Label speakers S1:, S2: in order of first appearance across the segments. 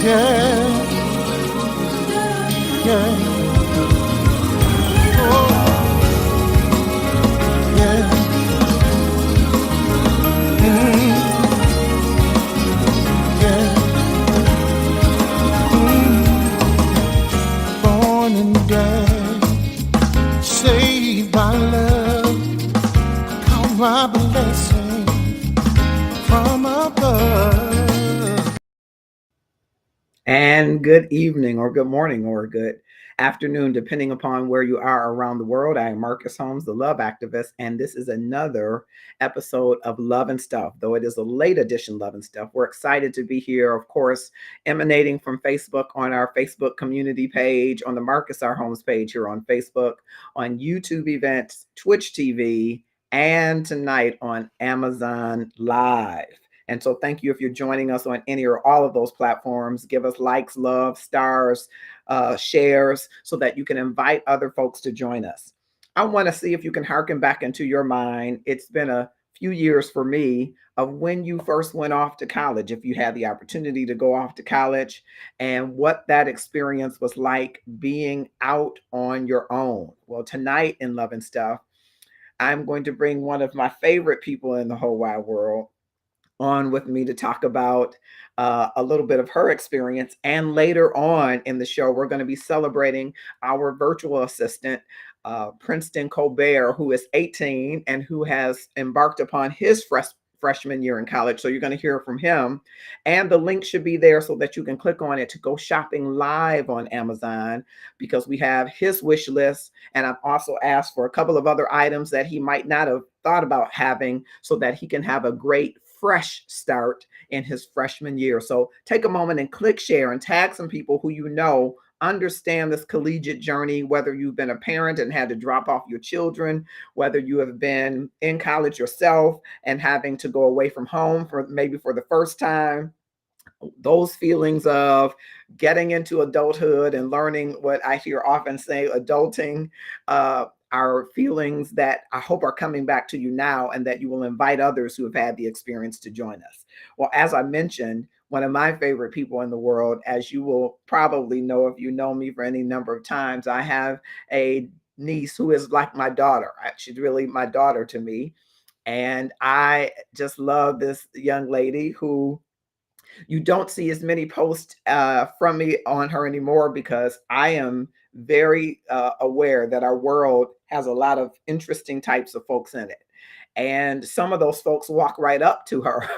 S1: Yeah, yeah, oh, yeah. Mm, yeah. Born and dead, saved by love, count my blessing from above.
S2: And good evening, or good morning, or good afternoon, depending upon where you are around the world. I am Marcus Holmes, the love activist, and this is another episode of Love and Stuff. Though it is a late edition Love and Stuff, we're excited to be here, of course, emanating from Facebook on our Facebook community page, on the Marcus R. Holmes page here on Facebook, on YouTube events, Twitch TV, and tonight on Amazon Live. And so thank you if you're joining us on any or all of those platforms. Give us likes, love, stars, shares, so that you can invite other folks to join us. I want to see if you can hearken back into your mind. It's been a few years for me of when you first went off to college, if you had the opportunity to go off to college, and what that experience was like being out on your own. Well, tonight in Love and Stuff, I'm going to bring one of my favorite people in the whole wide world on with me to talk about a little bit of her experience. And later on in the show, we're going to be celebrating our virtual assistant, Princeton Colbert, who is 18 and who has embarked upon his freshman year in college. So you're going to hear from him. And the link should be there so that you can click on it to go shopping live on Amazon, because we have his wish list. And I've also asked for a couple of other items that he might not have thought about having so that he can have a great fresh start in his freshman year. So take a moment and click share and tag some people who you know understand this collegiate journey, whether you've been a parent and had to drop off your children, whether you have been in college yourself and having to go away from home for maybe for the first time. Those feelings of getting into adulthood and learning what I hear often say, adulting, are feelings that I hope are coming back to you now, and that you will invite others who have had the experience to join us. Well, as I mentioned, one of my favorite people in the world, as you will probably know if you know me for any number of times, I have a niece who is like my daughter. She's really my daughter to me. And I just love this young lady who you don't see as many posts from me on her anymore, because I am very aware that our world has a lot of interesting types of folks in it. And some of those folks walk right up to her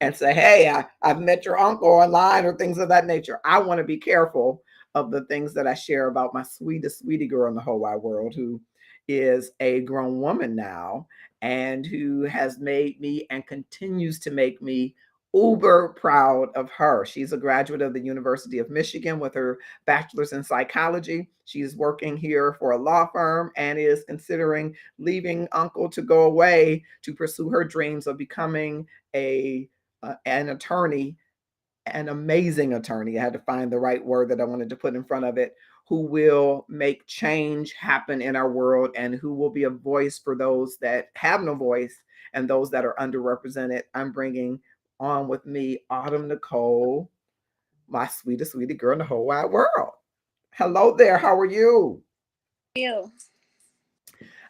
S2: and say, "Hey, I've met your uncle online," or things of that nature. I want to be careful of the things that I share about my sweetest, sweetie girl in the whole wide world, who is a grown woman now and who has made me and continues to make me uber proud of her. She's a graduate of the University of Michigan with her bachelor's in psychology. She's working here for a law firm and is considering leaving uncle to go away to pursue her dreams of becoming an attorney, an amazing attorney. I had to find the right word that I wanted to put in front of it, who will make change happen in our world and who will be a voice for those that have no voice and those that are underrepresented. I'm bringing on with me Autumn Nicole, my sweetest, sweetie girl in the whole wide world. Hello there. How are you?
S3: You.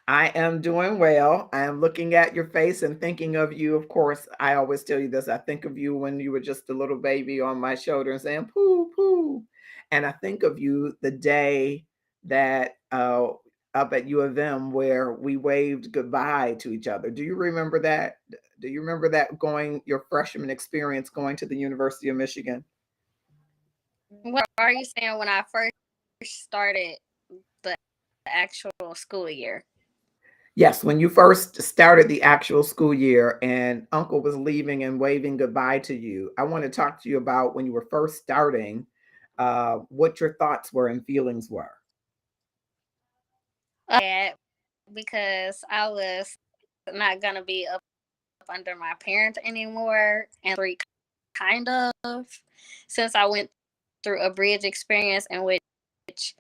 S2: I am doing well. I am looking at your face and thinking of you. Of course, I always tell you this. I think of you when you were just a little baby on my shoulder and saying, "Pooh, pooh." And I think of you the day that up at U of M where we waved goodbye to each other. Do you remember that? Do you remember that, going your freshman experience going to the University of Michigan?
S3: What are you saying when I first started the actual school year?
S2: Yes, when you first started the actual school year and uncle was leaving and waving goodbye to you, I want to talk to you about when you were first starting, what your thoughts were and feelings were.
S3: Because I was not gonna be up under my parents anymore, and kind of, since I went through a bridge experience in which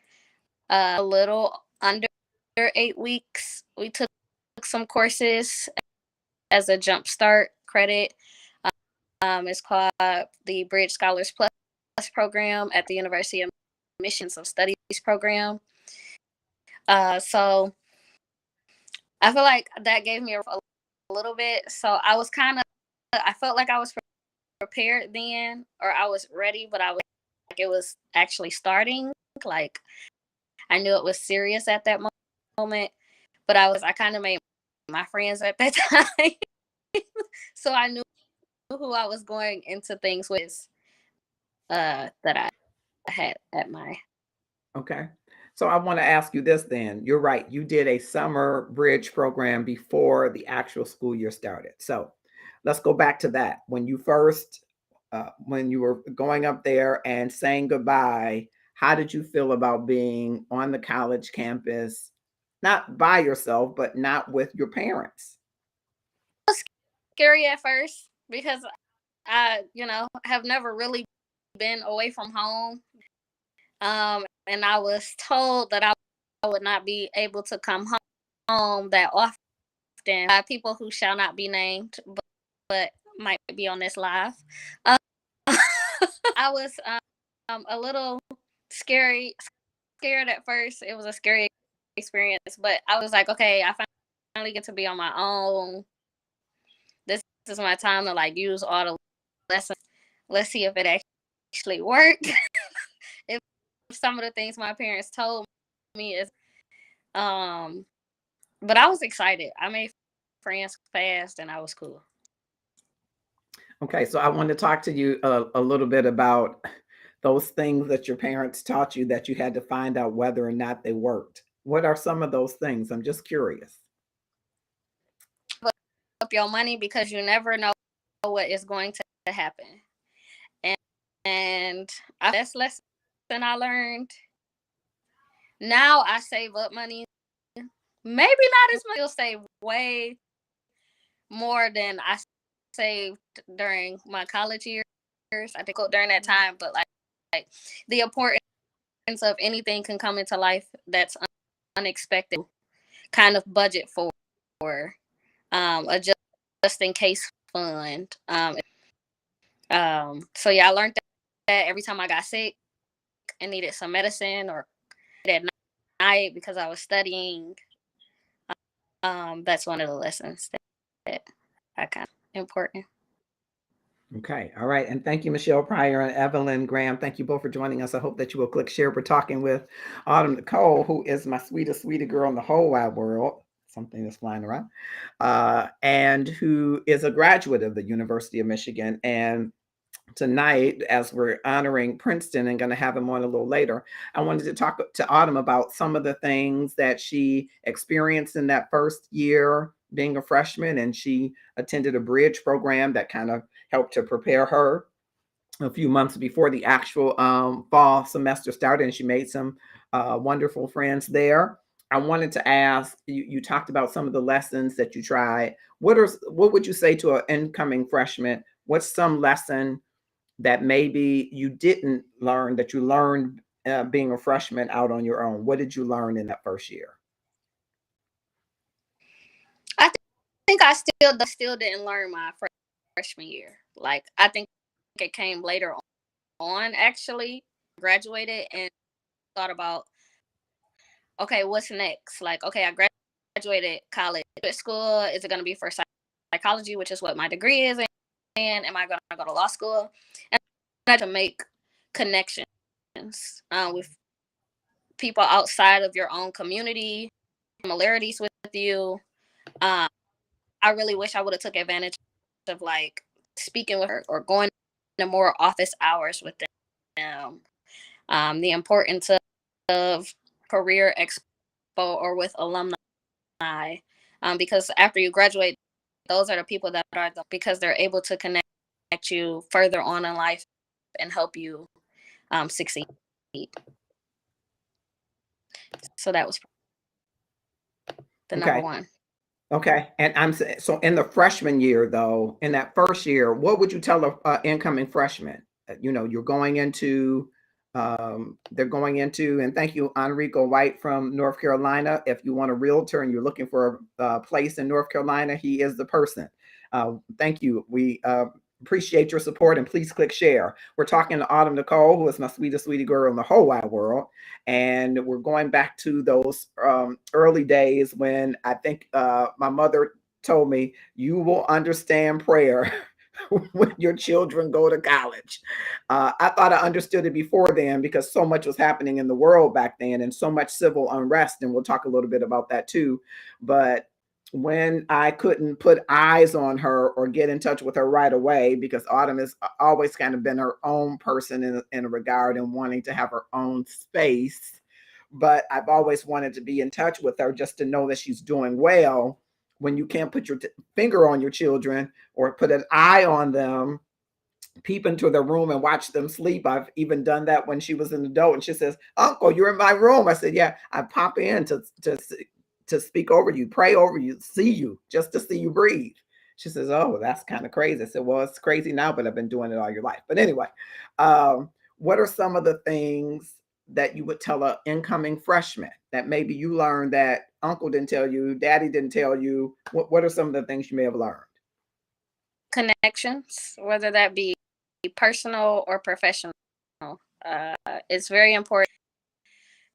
S3: a little under 8 weeks we took some courses as a jumpstart credit. It's called the Bridge Scholars Plus. program at the University of Michigan, so studies program. So I feel like that gave me a little bit. So I felt like I was prepared then, or I was ready, but I was like, it was actually starting. Like, I knew it was serious at that moment, but I kind of made my friends at that time. So I knew who I was going into things with, that I had at my.
S2: Okay. So I want to ask you this then. You're right. You did a summer bridge program before the actual school year started. So let's go back to that. When you were going up there and saying goodbye, how did you feel about being on the college campus, not by yourself, but not with your parents?
S3: It was scary at first because I, have never really been away from home. And I was told that I would not be able to come home that often by people who shall not be named, but might be on this live. I was a little scared at first. It was a scary experience, but I was like, okay, I finally get to be on my own. This is my time to like use all the lessons. Let's see if it actually worked. If some of the things my parents told me is, but I was excited. I made friends fast, and I was cool.
S2: Okay, so I want to talk to you a little bit about those things that your parents taught you that you had to find out whether or not they worked. What are some of those things? I'm just curious.
S3: Up your money because you never know what is going to happen. And best lesson I learned. Now I save up money. Maybe not as much. I'll save way more than I saved during my college years. I think during that time, but like the importance of anything can come into life that's unexpected. Kind of budget for a just in case fund. So yeah, I learned that every time I got sick and needed some medicine or at night because I was studying. That's one of the lessons that I kind of important.
S2: Okay. All right. And thank you, Michelle Pryor and Evelyn Graham. Thank you both for joining us. I hope that you will click share. We're talking with Autumn Nicole, who is my sweetest girl in the whole wide world. Something that's flying around. And who is a graduate of the University of Michigan. And tonight, as we're honoring Princeton and going to have him on a little later, I wanted to talk to Autumn about some of the things that she experienced in that first year being a freshman. And she attended a bridge program that kind of helped to prepare her a few months before the actual fall semester started. And she made some wonderful friends there. I wanted to ask you talked about some of the lessons that you tried. What would you say to an incoming freshman? What's some lesson that maybe you didn't learn that you learned being a freshman out on your own? What did you learn in that first year?
S3: I think I still didn't learn my freshman year. Like, I think it came later on actually. Graduated and thought about, okay, what's next? Like, okay, I graduated college. School, is it going to be for psychology, which is what my degree is, and am I going to go to law school? And I had to make connections with people outside of your own community, similarities with you. I really wish I would have took advantage of like speaking with her or going to more office hours with them. The importance of career expo or with alumni, because after you graduate, those are the people that are because they're able to connect you further on in life and help you succeed. So that was the number
S2: Okay.
S3: one.
S2: Okay. And I'm so in the freshman year, though, in that first year, what would you tell a incoming freshman? You're going into, they're going into, and thank you, Enrico White from North Carolina. If you want a realtor and you're looking for a place in North Carolina, he is the person. Thank you. Appreciate your support, and please click share. We're talking to Autumn Nicole, who is my sweetest sweetie girl in the whole wide world. And we're going back to those early days when I think my mother told me, you will understand prayer when your children go to college. I thought I understood it before then because so much was happening in the world back then and so much civil unrest. And we'll talk a little bit about that too. But when I couldn't put eyes on her or get in touch with her right away, because Autumn has always kind of been her own person in a regard and wanting to have her own space. But I've always wanted to be in touch with her just to know that she's doing well. When you can't put your finger on your children or put an eye on them, peep into their room and watch them sleep. I've even done that when she was an adult and she says, Uncle, you're in my room. I said, yeah, I pop in to speak over you, pray over you, see you, just to see you breathe. She says, oh, that's kind of crazy. I said, well, it's crazy now, but I've been doing it all your life. But anyway, what are some of the things that you would tell an incoming freshman that maybe you learned that uncle didn't tell you, daddy didn't tell you? What are some of the things you may have learned?
S3: Connections, whether that be personal or professional. It's very important.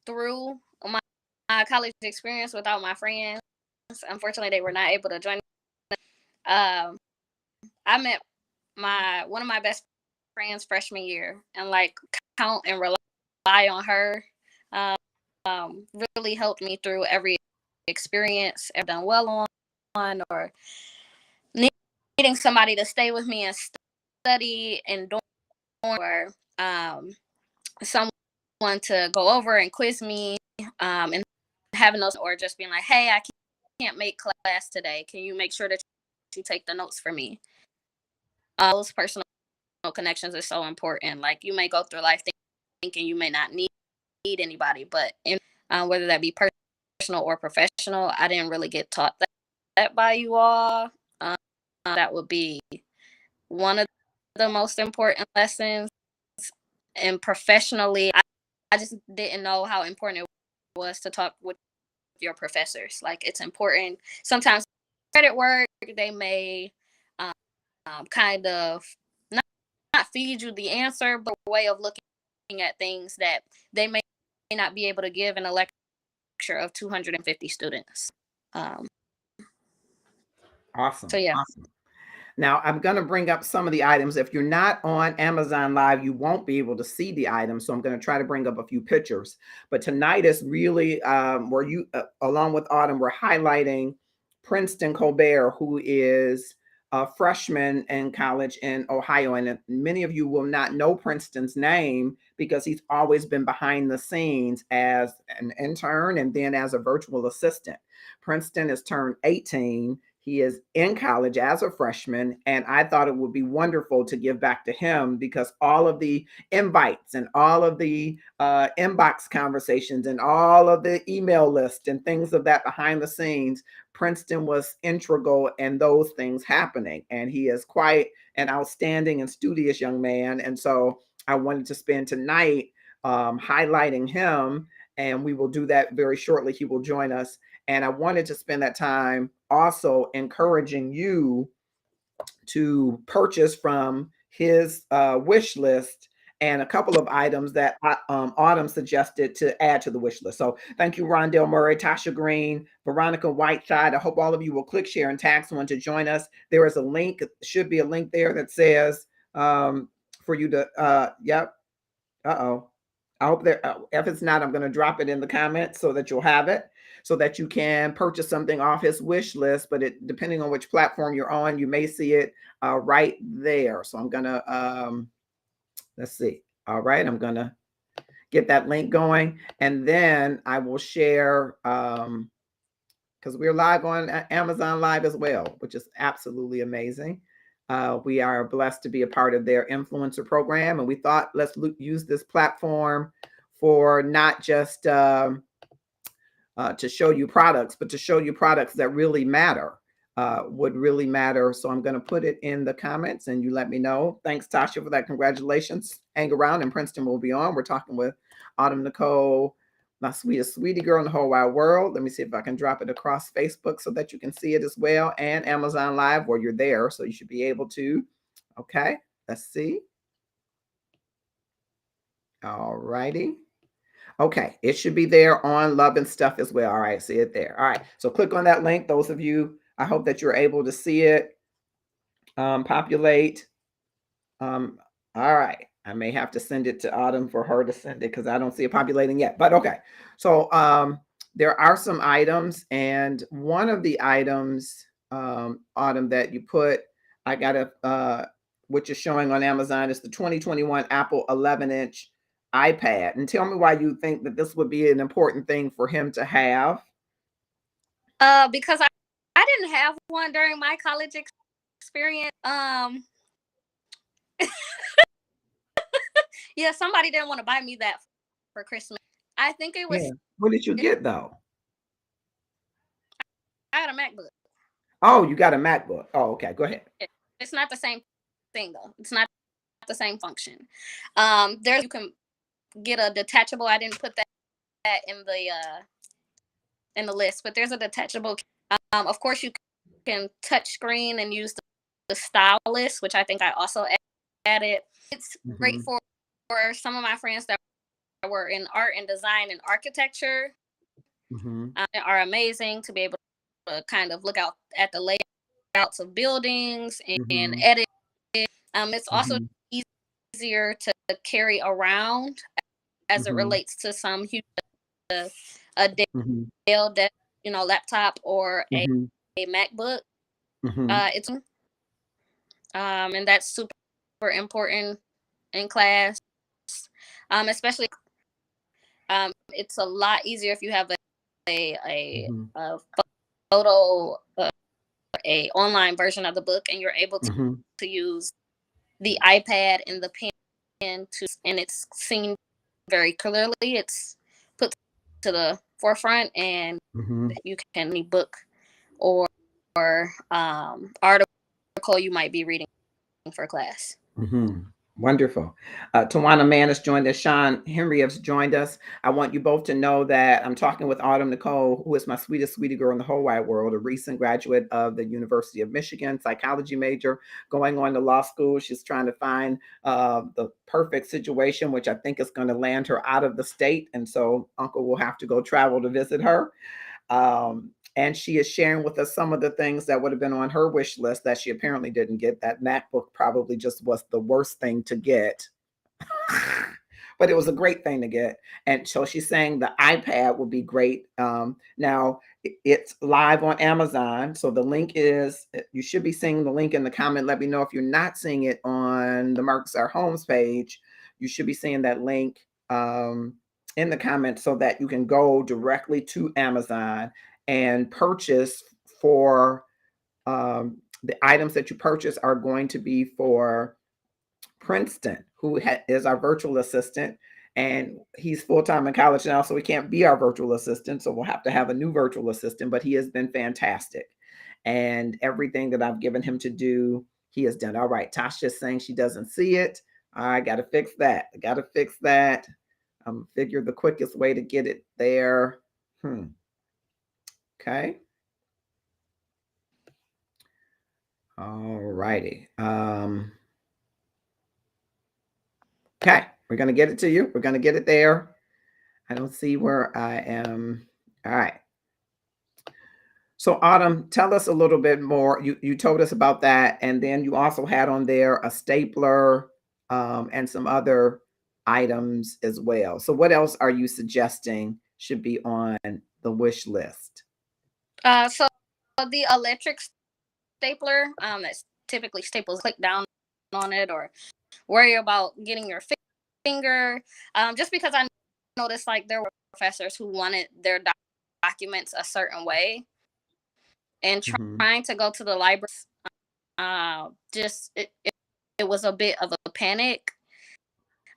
S3: Through my college experience without my friends, unfortunately, they were not able to join. I met one of my best friends freshman year, and like count and rely on her. Really helped me through every experience I've done well on, or needing somebody to stay with me and study and dorm, or someone to go over and quiz me, and having those, or just being like, hey, I can't make class today. Can you make sure that you take the notes for me? Those personal connections are so important. Like, you may go through life thinking you may not need anybody, but whether that be personal or professional, I didn't really get taught that by you all. That would be one of the most important lessons. And professionally, I just didn't know how important it was to talk with your professors. Like, it's important. Sometimes credit work, they may kind of not feed you the answer, but a way of looking at things that they may not be able to give in a lecture of 250 students.
S2: Awesome.
S3: So yeah.
S2: Awesome. Now, I'm going to bring up some of the items. If you're not on Amazon Live, you won't be able to see the items. So I'm going to try to bring up a few pictures. But tonight is really where you, along with Autumn, we're highlighting Princeton Colbert, who is a freshman in college in Ohio. And many of you will not know Princeton's name because he's always been behind the scenes as an intern and then as a virtual assistant. Princeton has turned 18. He is in college as a freshman, and I thought it would be wonderful to give back to him because all of the invites and all of the inbox conversations and all of the email lists and things of that behind the scenes, Princeton was integral in those things happening. And he is quite an outstanding and studious young man. And so I wanted to spend tonight highlighting him, and we will do that very shortly. He will join us. And I wanted to spend that time also encouraging you to purchase from his wish list and a couple of items that Autumn suggested to add to the wish list. So thank you, Rondell Murray, Tasha Green, Veronica Whiteside. I hope all of you will click share and tag someone to join us. There is a link, should be a link there that says for you to, yep. Uh-oh. I hope that if it's not, I'm going to drop it in the comments so that you'll have it, so that you can purchase something off his wish list. But it, depending on which platform you're on, you may see it right there. So I'm going to, let's see. All right. I'm going to get that link going. And then I will share, because we're live on Amazon Live as well, which is absolutely amazing. We are blessed to be a part of their influencer program. And we thought, let's use this platform for not just to show you products, but to show you products that really matter, would really matter. So I'm going to put it in the comments and you let me know. Thanks, Tasha, for that. Congratulations. Hang around and Princeton will be on. We're talking with Autumn Nicole, my sweetest sweetie girl in the whole wide world. Let me see if I can drop it across Facebook so that you can see it as well, and Amazon Live where you're there. So you should be able to Okay, let's see. All righty. Okay, it should be there on Love and Stuff as well. All right, see it there. All right, so click on that link. Those of you, I hope that you're able to see it populate. All right, I may have to send it to Autumn for her to send it because I don't see it populating yet. But okay, so there are some items, and one of the items, Autumn, that you put, I got a which is showing on Amazon, is the 2021 Apple 11-inch iPad. And tell me why you think that this would be an important thing for him to have.
S3: Because I didn't have one during my college experience. Yeah, somebody didn't want to buy me that for Christmas. I think it was.
S2: Yeah. What did you get though?
S3: I had a MacBook.
S2: Oh, you got a MacBook. Oh, okay. Go ahead.
S3: It's not the same thing though. It's not the same function. There you can get a detachable. I didn't put that in the list, but there's a detachable. Of course, you can touch screen and use the stylus, which I think I also added. It's great for some of my friends that were in art and design and architecture. Are amazing to be able to kind of look out at the layouts of buildings and edit. It's also easier to carry around as it relates to some huge a Dell laptop or a MacBook. It's and that's super important in class, especially it's a lot easier if you have a photo a online version of the book and you're able to use the iPad and the pen and it's seen very clearly. It's put to the forefront and you can any book or article you might be reading for class.
S2: Wonderful. Tawana Mann has joined us. Sean Henry has joined us. I want you both to know that I'm talking with Autumn Nicole, who is my sweetest, sweetie girl in the whole wide world, a recent graduate of the University of Michigan, psychology major, going on to law school. She's trying to find the perfect situation, which I think is going to land her out of the state. And so Uncle will have to go travel to visit her. And she is sharing with us some of the things that would have been on her wish list that she apparently didn't get. That MacBook probably just was the worst thing to get. But it was a great thing to get. And so she's saying the iPad would be great. Now it's live on Amazon. So the link is, you should be seeing the link in the comment. Let me know if you're not seeing it on the Marcus R. Holmes page. You should be seeing that link in the comments so that you can go directly to Amazon and purchase for the items that you purchase are going to be for Princeton, who is our virtual assistant, and he's full-time in college now, so he can't be our virtual assistant. So we'll have to have a new virtual assistant, but he has been fantastic. And everything that I've given him to do, he has done. All right, Tasha's saying she doesn't see it. I got to fix that. I got to fix that. Figure the quickest way to get it there. Okay. All righty. Okay, we're going to get it to you. We're going to get it there. I don't see where I am. All right. So Autumn, tell us a little bit more. You told us about that. And then you also had on there a stapler and some other items as well. So what else are you suggesting should be on the wish list?
S3: So the electric stapler that's typically staples, click down on it or worry about getting your finger. Just because I noticed like there were professors who wanted their documents a certain way, and trying to go to the library, it was a bit of a panic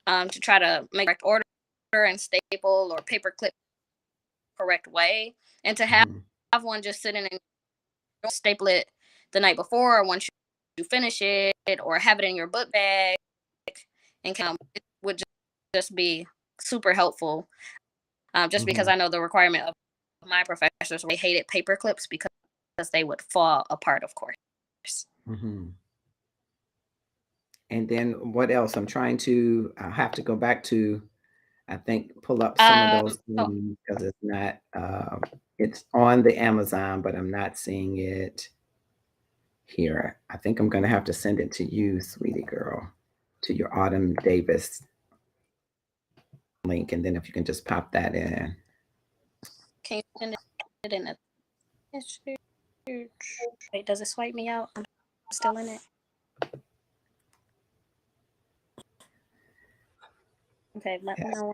S3: to try to make correct order and staple or paper clip correct way, and to have one just sitting and staple it the night before or once you finish it, or have it in your book bag, and it would just be super helpful. Just because I know the requirement of my professors, they hated paper clips because they would fall apart, of course.
S2: And then what else? I'll have to go back to, I think, pull up some of those
S3: So
S2: because it's not, it's on the Amazon, but I'm not seeing it here. I think I'm going to have to send it to you, sweetie girl, to your Autumn Davis link. And then if you can just pop that in.
S3: can you send it in a wait, does it swipe me out? I'm still in it. Okay, let me
S2: Yes.
S3: know.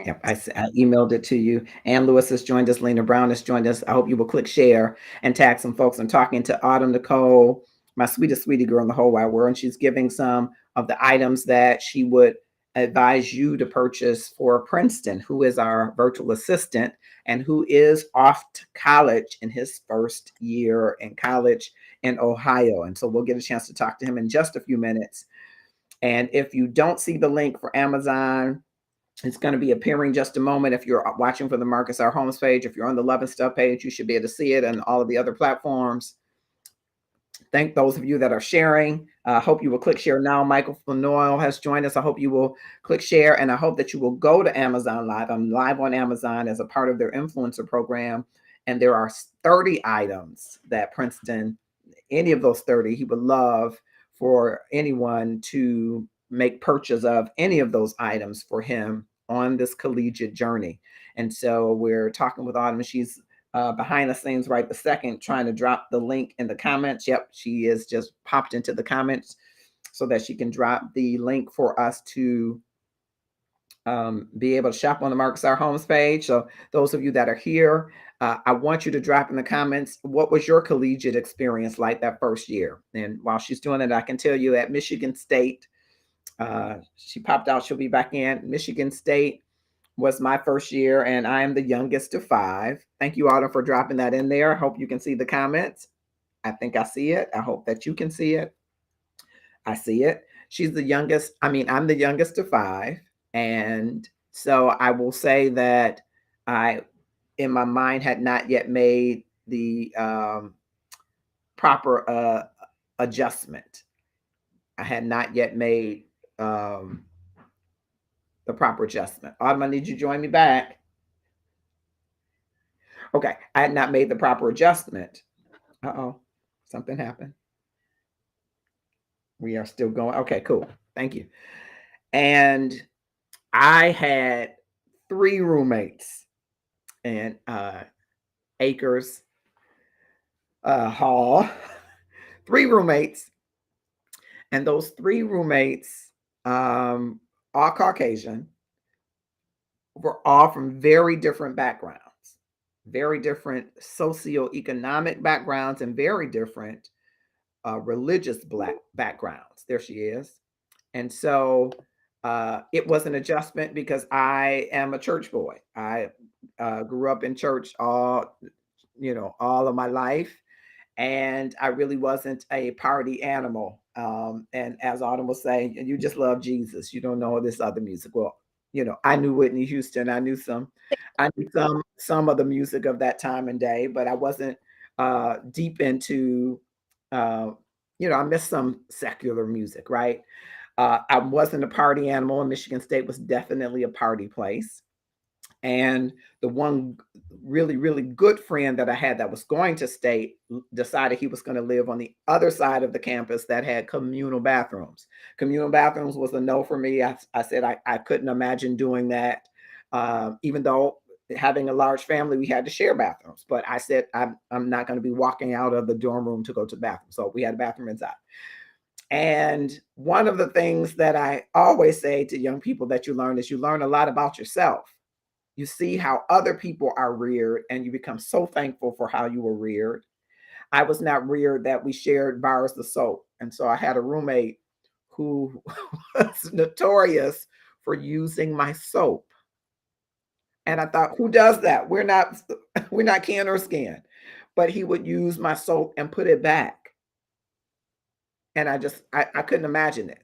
S2: Yep, I emailed it to you. Ann Lewis has joined us. Lena Brown has joined us. I hope you will click share and tag some folks. I'm talking to Autumn Nicole, my sweetest sweetie girl in the whole wide world, and she's giving some of the items that she would advise you to purchase for Princeton, who is our virtual assistant and who is off to college in his first year in college in Ohio. And so we'll get a chance to talk to him in just a few minutes. And if you don't see the link for Amazon, it's going to be appearing just a moment. If you're watching for the Marcus R. Holmes page, if you're on the Love and Stuff page, you should be able to see it on all of the other platforms. Thank those of you that are sharing. I hope you will click share now. Michael Noel has joined us. I hope you will click share, and I hope that you will go to Amazon Live. I'm live on Amazon as a part of their influencer program, and there are 30 items that Princeton, any of those 30, he would love for anyone to make purchase of any of those items for him on this collegiate journey. And so we're talking with Autumn. She's behind the scenes right the second, trying to drop the link in the comments. Yep, she is just popped into the comments so that she can drop the link for us to be able to shop on the Marcus R. Holmes page. So those of you that are here, I want you to drop in the comments, what was your collegiate experience like that first year? And while she's doing it, I can tell you at Michigan State, she popped out, she'll be back in. Michigan State was my first year, and I am the youngest of 5. Thank you, Autumn, for dropping that in there. I hope you can see the comments. I think I see it. I hope that you can see it. I see it. She's the youngest. I mean, I'm the youngest of 5. And so I will say that I, in my mind, had not yet made the proper adjustment. I had not yet made the proper adjustment. Autumn, I need you to join me back. Okay, I had not made the proper adjustment. Uh-oh, something happened. We are still going. Okay, cool. Thank you. And I had 3 roommates in Acres Hall. 3 roommates. And those 3 roommates, all Caucasian, were all from very different backgrounds, very different socioeconomic backgrounds, and very different religious Black backgrounds. There she is. And so it was an adjustment because I am a church boy. I grew up in church all of my life, and I really wasn't a party animal. And as Autumn was saying, you just love Jesus. You don't know this other music. Well, I knew Whitney Houston. I knew some of the music of that time and day, but I wasn't deep into. I missed some secular music, right? I wasn't a party animal, and Michigan State was definitely a party place. And the one really, really good friend that I had that was going to state decided he was going to live on the other side of the campus that had communal bathrooms. Communal bathrooms was a no for me. I said I couldn't imagine doing that. Even though having a large family, we had to share bathrooms. But I said, I'm not going to be walking out of the dorm room to go to the bathroom. So we had a bathroom inside. And one of the things that I always say to young people that you learn is you learn a lot about yourself. You see how other people are reared, and you become so thankful for how you were reared. I was not reared that we shared bars of soap. And so I had a roommate who was notorious for using my soap. And I thought, who does that? We're not kin or skin. But he would use my soap and put it back. And I couldn't imagine it.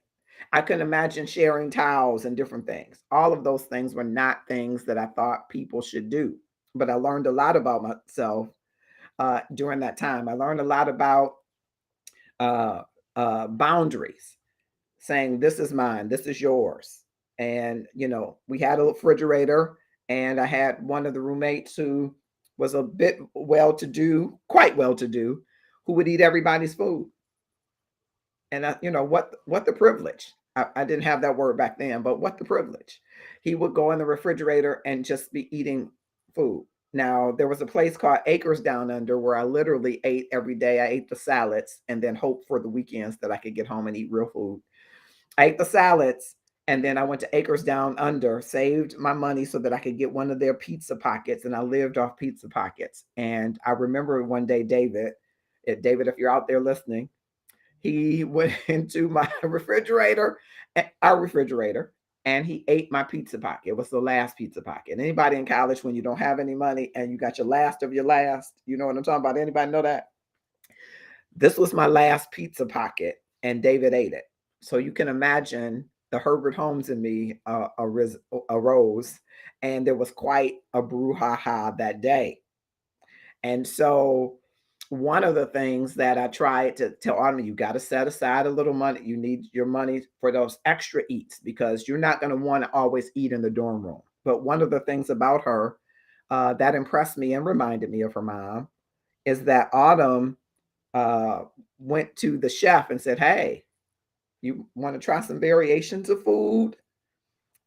S2: I couldn't imagine sharing towels and different things. All of those things were not things that I thought people should do. But I learned a lot about myself during that time. I learned a lot about boundaries. saying, this is mine, this is yours. And, we had a refrigerator, and I had one of the roommates who was a bit well to do, quite well to do, who would eat everybody's food. And what the privilege. I didn't have that word back then, but what the privilege. He would go in the refrigerator and just be eating food. Now, there was a place called Acres Down Under where I literally ate every day. I ate the salads and then hoped for the weekends that I could get home and eat real food. I ate the salads, and then I went to Acres Down Under, saved my money so that I could get one of their pizza pockets, and I lived off pizza pockets. And I remember one day, David, if you're out there listening, he went into my refrigerator, our refrigerator, and he ate my pizza pocket. It was the last pizza pocket. Anybody in college, when you don't have any money and you got your last of your last, you know what I'm talking about? Anybody know that? This was my last pizza pocket, and David ate it. So you can imagine the Herbert Holmes in me arose, and there was quite a brouhaha that day. And so one of the things that I tried to tell Autumn, you got to set aside a little money. You need your money for those extra eats, because you're not going to want to always eat in the dorm room. But one of the things about her that impressed me and reminded me of her mom is that Autumn went to the chef and said, hey, you want to try some variations of food?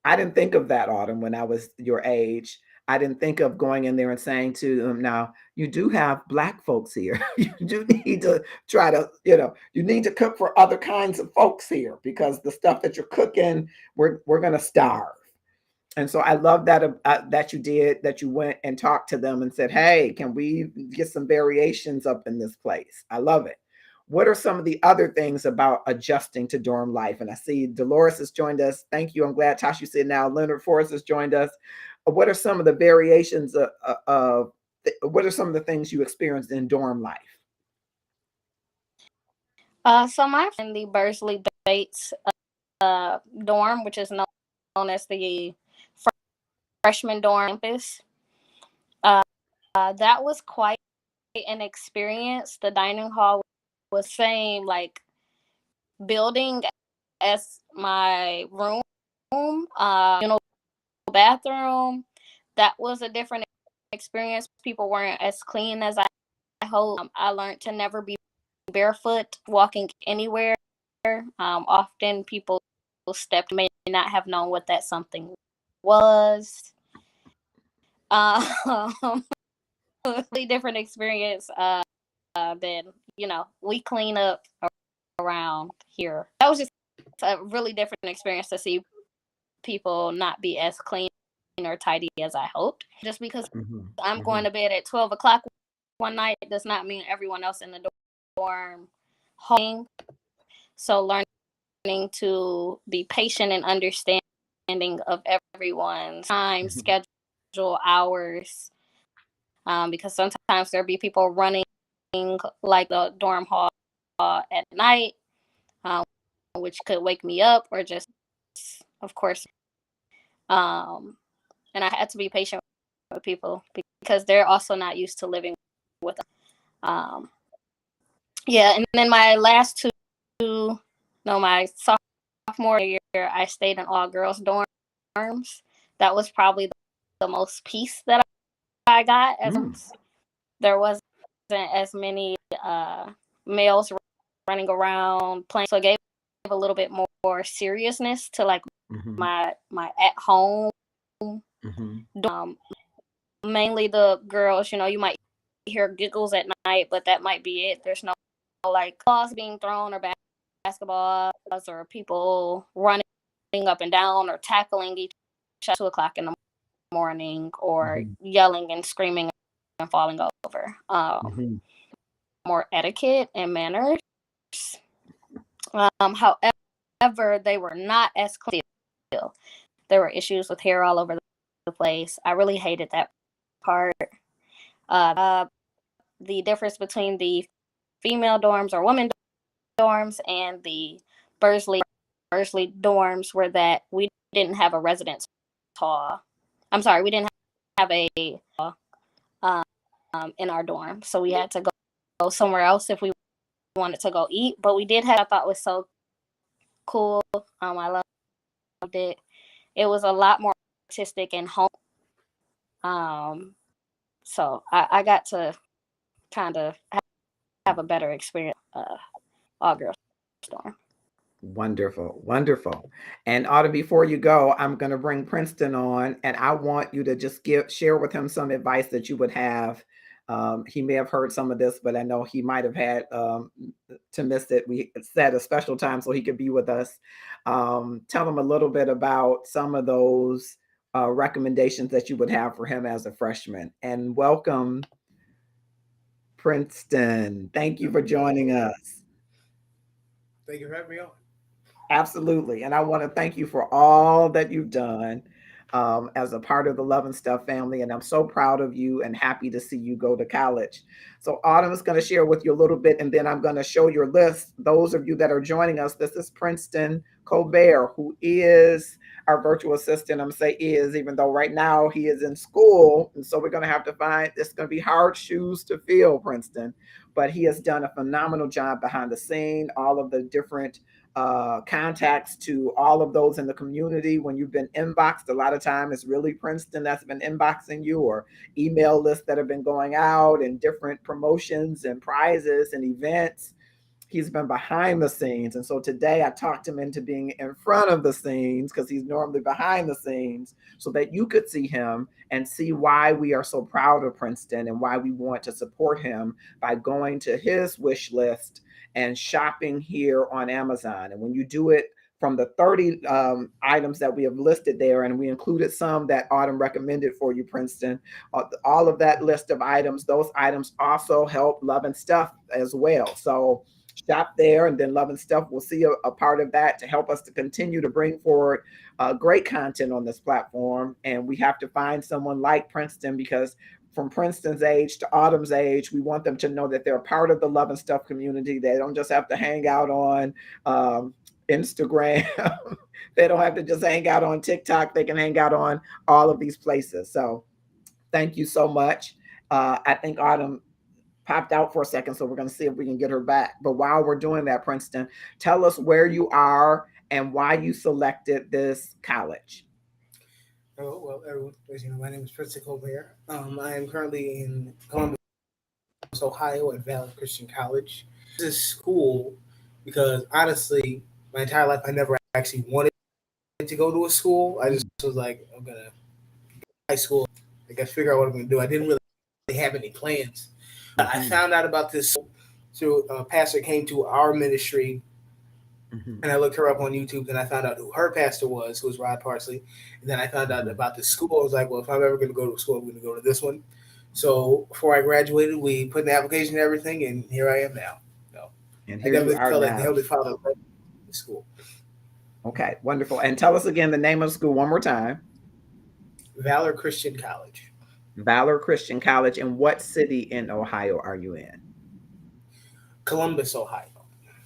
S2: I didn't think of that, Autumn, when I was your age. I didn't think of going in there and saying to them, now, you do have Black folks here. You do need to try to, you need to cook for other kinds of folks here, because the stuff that you're cooking, we're going to starve. And so I love that you did, that you went and talked to them and said, hey, can we get some variations up in this place? I love it. What are some of the other things about adjusting to dorm life? And I see Dolores has joined us. Thank you. I'm glad Tasha said now. Leonard Forrest has joined us. What are some of the variations of what are some of the things you experienced in dorm life?
S3: So my friend, the Bursley Bates dorm, which is known as the freshman dorm campus, that was quite an experience. The dining hall was same like building as my room, bathroom. That was a different experience. People weren't as clean as I hope. I learned to never be barefoot walking anywhere. Often people stepped, may not have known what that something was. Really different experience than we clean up around here. That was just a really different experience to see people not be as clean or tidy as I hoped. Just because I'm going to bed at 12 o'clock one night does not mean everyone else in the dorm home. So learning to be patient and understanding of everyone's time, schedule, hours, because sometimes there'll be people running like the dorm hall at night, which could wake me up, or just, of course, and I had to be patient with people because they're also not used to living with them. And then my last my sophomore year, I stayed in all girls dorms. That was probably the most peace that I got. There wasn't as many males running around playing, so it gave a little bit more seriousness to like my at home. Mainly the girls, you might hear giggles at night, but that might be it. There's no like balls being thrown or basketballs or people running up and down or tackling each other at 2 o'clock in the morning or yelling and screaming and falling over. More etiquette and manners. However, they were not as clean. There were issues with hair all over the place. I really hated that part. The difference between the female dorms or women dorms and the Bursley dorms were that we didn't have a residence hall. I'm sorry, we didn't have a in our dorm, so we had to go somewhere else if we wanted to go eat. But we did have, I thought was so cool. I loved it. It was a lot more artistic and home. So I got to kind of have a better experience. All girls storm.
S2: Wonderful, wonderful. And Autumn, before you go, I'm going to bring Princeton on, and I want you to just share with him some advice that you would have. He may have heard some of this, but I know he might have had to miss it. We set a special time so he could be with us. Tell him a little bit about some of those recommendations that you would have for him as a freshman. And welcome, Princeton. Thank you for joining us.
S4: Thank you for having me on.
S2: Absolutely. And I want to thank you for all that you've done as a part of the Love and Stuff family. And I'm so proud of you and happy to see you go to college. So Autumn is going to share with you a little bit, and then I'm going to show your list. Those of you that are joining us, this is Princeton Colbert, who is our virtual assistant. I'm going to say is, even though right now he is in school. And so we're going to have to find, it's going to be hard shoes to fill, Princeton. But he has done a phenomenal job behind the scene, all of the different contacts to all of those in the community. When you've been inboxed, a lot of time it's really Princeton that's been inboxing you, or email lists that have been going out, and different promotions and prizes and events. He's been behind the scenes. And so today I talked him into being in front of the scenes, because he's normally behind the scenes, so that you could see him and see why we are so proud of Princeton and why we want to support him by going to his wish list and shopping here on Amazon. And when you do it from the 30 items that we have listed there, and we included some that Autumn recommended for you, Princeton, all of that list of items, those items also help Love and Stuff as well. So shop there, and then Love and Stuff will see a part of that to help us to continue to bring forward great content on this platform. And we have to find someone like Princeton, because from Princeton's age to Autumn's age, we want them to know that they're a part of the Love and Stuff community. They don't just have to hang out on Instagram. They don't have to just hang out on TikTok. They can hang out on all of these places. So thank you so much. I think Autumn popped out for a second, so we're going to see if we can get her back. But while we're doing that, Princeton, tell us where you are and why you selected this college.
S4: Oh, well, everyone, as you know, my name is Princeton Colbert. I am currently in Columbus, Ohio at Valor Christian College. This is school because, honestly, my entire life I never actually wanted to go to a school. I just was like, I'm going to high school. I got to figure out what I'm going to do. I didn't really have any plans. I found out about this through a pastor came to our ministry. And I looked her up on YouTube, and I found out who her pastor was, who was Rod Parsley. And then I found out about the school. I was like, well, if I'm ever going to go to a school, I'm going to go to this one. So before I graduated, we put in the application and everything, and here I am now. So
S2: and
S4: I definitely felt like the Heavenly Father led me to school.
S2: Okay, wonderful. And tell us again the name of the school one more time.
S4: Valor Christian College.
S2: Valor Christian College. And what city in Ohio are you in?
S4: Columbus, Ohio.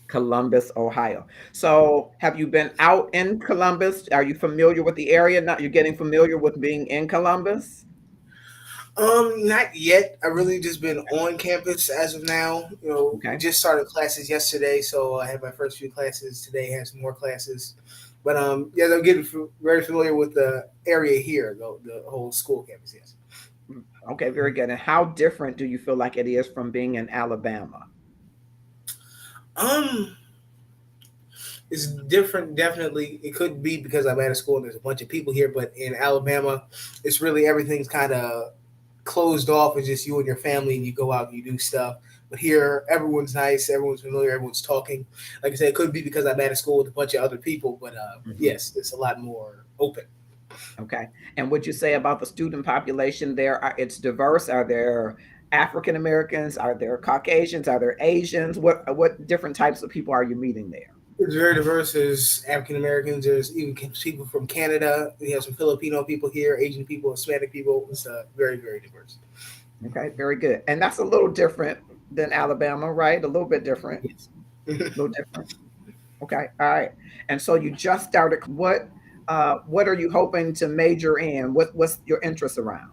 S2: Columbus, Ohio. So have you been out in Columbus? Are you familiar with the area? Not you're getting familiar with being in Columbus?
S4: Not yet. I really just been on campus as of now. You know, just started classes yesterday, so I had my first few classes today. Had some more classes, but yeah, I'm getting very familiar with the area here, the whole school campus. Yes.
S2: Okay, very good. And how different do you feel like it is from being in Alabama?
S4: It's different, definitely. It could be because I'm at a school and there's a bunch of people here, but in Alabama, it's really everything's kind of closed off. It's just you and your family, and you go out and you do stuff. But here, everyone's nice, everyone's familiar, everyone's talking. Like I said, it could be because I'm at a school with a bunch of other people, but yes, it's a lot more open.
S2: Okay. And what you say about the student population there, it's diverse? Are there African Americans? Are there Caucasians? Are there Asians? What different types of people are you meeting there?
S4: It's very diverse. There's African Americans. There's even people from Canada. We have some Filipino people here, Asian people, Hispanic people. It's very, very diverse.
S2: Okay, very good. And that's a little different than Alabama, right? A little bit different.
S4: Yes.
S2: A little different. Okay, all right. And so you just started. What are you hoping to major in? What's your interest around?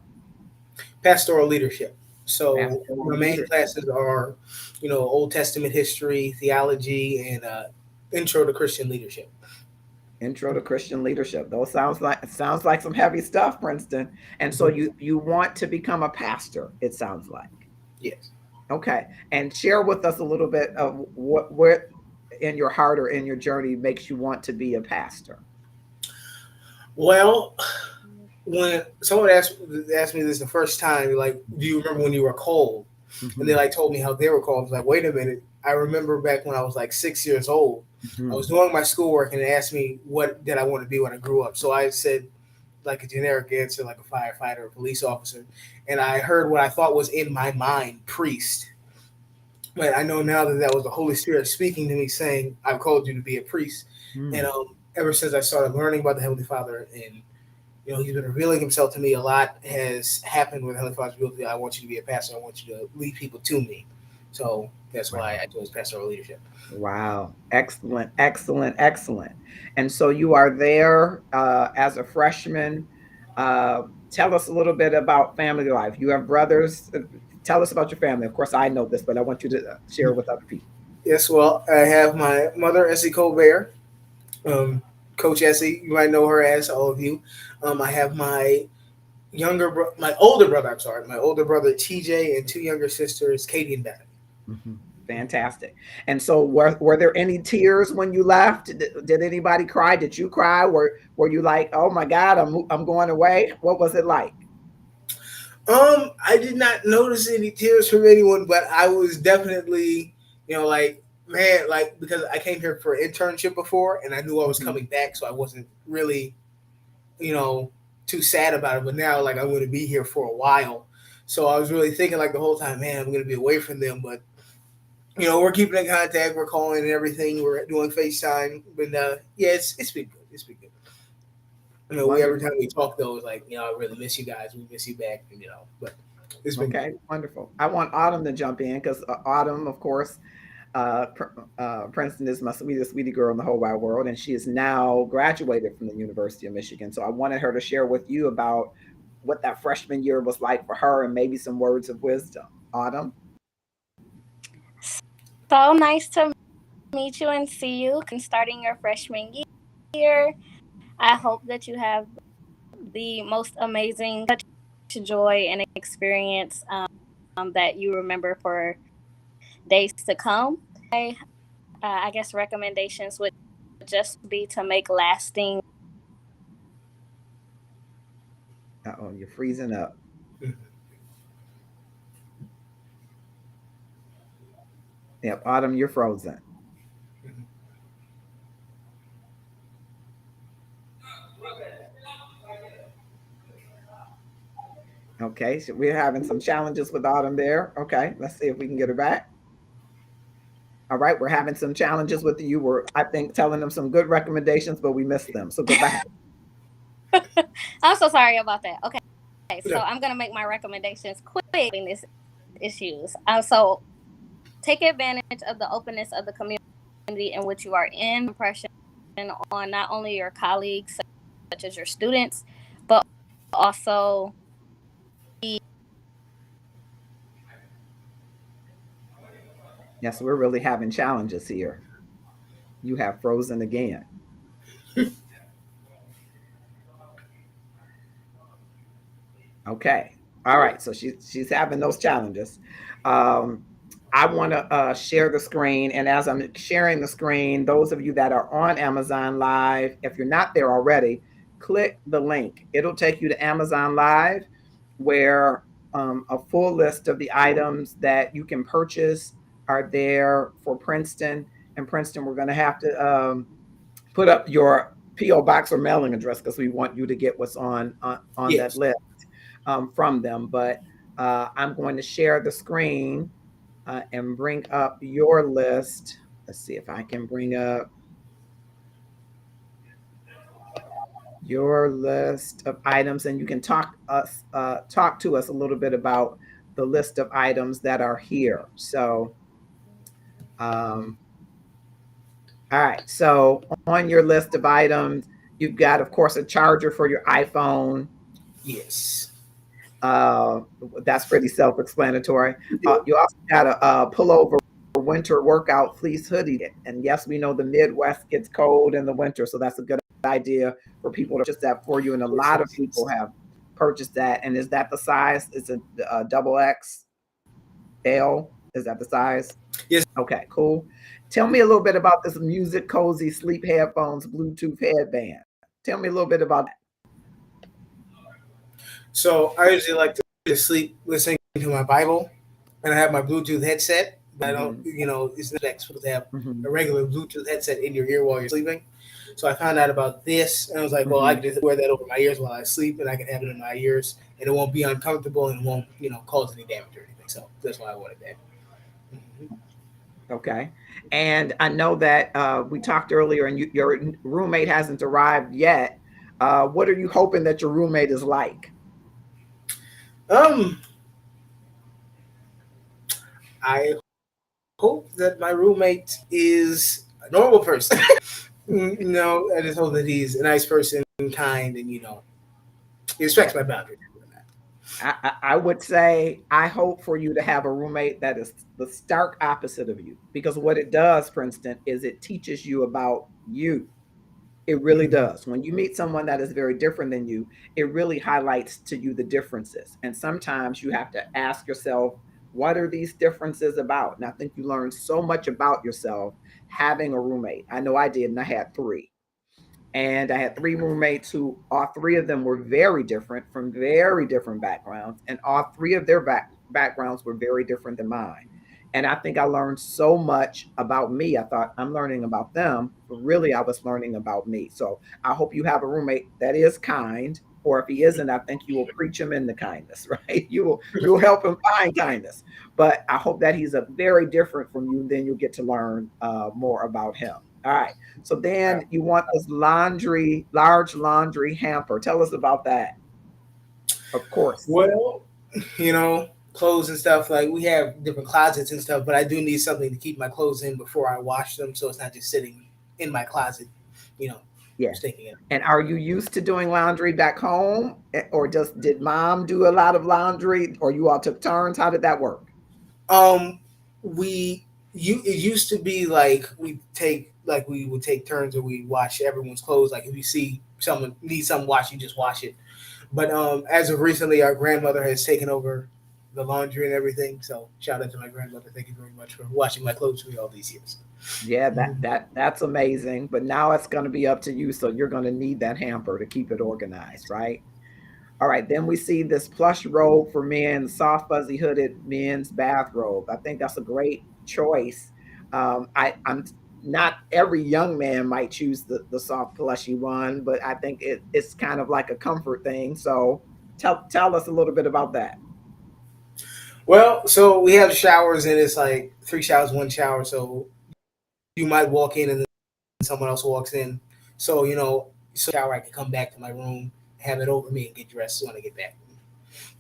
S4: Pastoral leadership. So my main classes are, Old Testament history, theology, and Intro to Christian Leadership.
S2: Intro to Christian Leadership. Those sounds like some heavy stuff, Princeton. And so you want to become a pastor, it sounds like.
S4: Yes.
S2: Okay. And share with us a little bit of what in your heart or in your journey makes you want to be a pastor.
S4: Well, when someone asked me this the first time, like, do you remember when you were cold?
S2: Mm-hmm.
S4: And they like told me how they were cold. I was like, wait a minute. I remember back when I was like 6 years old, I was doing my schoolwork and they asked me what did I want to be when I grew up. So I said like a generic answer, like a firefighter, a police officer. And I heard what I thought was in my mind, priest. But I know now that was the Holy Spirit speaking to me saying, I've called you to be a priest. And ever since I started learning about the Heavenly Father and, he's been revealing himself to me, a lot has happened with Heavenly Father's ability. I want you to be a pastor. I want you to lead people to me. So that's why I chose pastoral leadership.
S2: Wow. Excellent, excellent, excellent. And so you are there as a freshman. Tell us a little bit about family life. You have brothers. Tell us about your family. Of course, I know this, but I want you to share with other people.
S4: Yes, well, I have my mother, Essie Colbert. Coach Essie, you might know her as all of you. I have my older brother, TJ, and two younger sisters, Katie and Bethany.
S2: Mm-hmm. Fantastic. And so were there any tears when you left? Did anybody cry? Did you cry? Were you like, oh my God, I'm going away? What was it like?
S4: I did not notice any tears from anyone, but I was definitely, because I came here for an internship before and I knew I was coming back, so I wasn't really, too sad about it. But now, I'm going to be here for a while. So I was really thinking the whole time, man, I'm going to be away from them. But, we're keeping in contact. We're calling and everything. We're doing FaceTime. But, it's been good. It's been good. Every time we talk, though, it's like, I really miss you guys. We miss you back. And, but it's been
S2: okay. Good. Wonderful. I want Autumn to jump in because Autumn, of course, Princeton is my sweetie girl in the whole wide world, and she is now graduated from the University of Michigan. So I wanted her to share with you about what that freshman year was like for her and maybe some words of wisdom. Autumn?
S3: So nice to meet you and see you and starting your freshman year. I hope that you have the most amazing joy and experience that you remember for days to come. I guess recommendations would just be to make lasting.
S2: Uh-oh, you're freezing up. Yep, Autumn, you're frozen. Okay, so we're having some challenges with Autumn there. Okay, let's see if we can get her back. All right, we're having some challenges with you. We're, I think, telling them some good recommendations, but we missed them. So go back.
S3: I'm so sorry about that. Okay, so I'm going to make my recommendations quick in these issues. So take advantage of the openness of the community in which you are in, impression on not only your colleagues, such as your students, but also
S2: Yes, we're really having challenges here. You have frozen again. Okay. All right. So she's having those challenges. I want to share the screen. And as I'm sharing the screen, those of you that are on Amazon Live, if you're not there already, click the link. It'll take you to Amazon Live, where a full list of the items that you can purchase are there for Princeton. And Princeton, we're going to have to put up your P.O. box or mailing address because we want you to get what's on that list from them. But I'm going to share the screen and bring up your list. Let's see if I can bring up your list of items, and you can talk to us a little bit about the list of items that are here. So, all right. So on your list of items, you've got, of course, a charger for your iPhone.
S4: Yes.
S2: That's pretty self-explanatory. You also got a pullover winter workout fleece hoodie. And yes, we know the Midwest gets cold in the winter, so that's a good idea for people to purchase that for you. And a lot of people have purchased that. And is that the size? Is it double X L? Is that the size?
S4: Yes.
S2: Okay, cool. Tell me a little bit about this Music Cozy Sleep Headphones Bluetooth headband. Tell me a little bit about that.
S4: So I usually like to sleep listening to my Bible, and I have my Bluetooth headset. But I don't, it's not expected to have a regular Bluetooth headset in your ear while you're sleeping. So I found out about this, and I was like, well, I can just wear that over my ears while I sleep, and I can have it in my ears, and it won't be uncomfortable, and it won't, cause any damage or anything. So that's why I wanted that.
S2: Okay. And I know that we talked earlier, and your roommate hasn't arrived yet. What are you hoping that your roommate is like?
S4: I hope that my roommate is a normal person. I just hope that he's a nice person, kind, and he respects my boundaries.
S2: I would say I hope for you to have a roommate that is the stark opposite of you, because what it does, Princeton, is it teaches you about you. It really does. When you meet someone that is very different than you, it really highlights to you the differences. And sometimes you have to ask yourself, what are these differences about? And I think you learn so much about yourself having a roommate. I know I did, and I had three. And I had three roommates who all three of them were very different from very different backgrounds. And all three of their backgrounds were very different than mine. And I think I learned so much about me. I thought I'm learning about them, but really I was learning about me. So I hope you have a roommate that is kind, or if he isn't, I think you will preach him into kindness, right? You'll help him find kindness. But I hope that he's a very different from you. Then you'll get to learn more about him. All right. So then you want this large laundry hamper. Tell us about that. Of course.
S4: Well, clothes and stuff, like we have different closets and stuff, but I do need something to keep my clothes in before I wash them, so it's not just sitting in my closet,
S2: Yeah.
S4: stinking in.
S2: And are you used to doing laundry back home, or did mom do a lot of laundry, or you all took turns? How did that work?
S4: It used to be like we would take turns, or we wash everyone's clothes. Like if you see someone needs something washed, you just wash it. But as of recently, our grandmother has taken over the laundry and everything. So shout out to my grandmother. Thank you very much for washing my clothes for me all these years.
S2: Yeah, that's amazing. But now it's going to be up to you. So you're going to need that hamper to keep it organized, right? All right. Then we see this plush robe for men, soft fuzzy hooded men's bathrobe. I think that's a great choice. I'm not every young man might choose the soft plushy one, but I think it's kind of like a comfort thing. So tell us a little bit about that.
S4: Well, so we have showers, and it's like 3 showers, 1 shower. So you might walk in and then someone else walks in. So, shower, I can come back to my room, have it over me, and get dressed when I get back.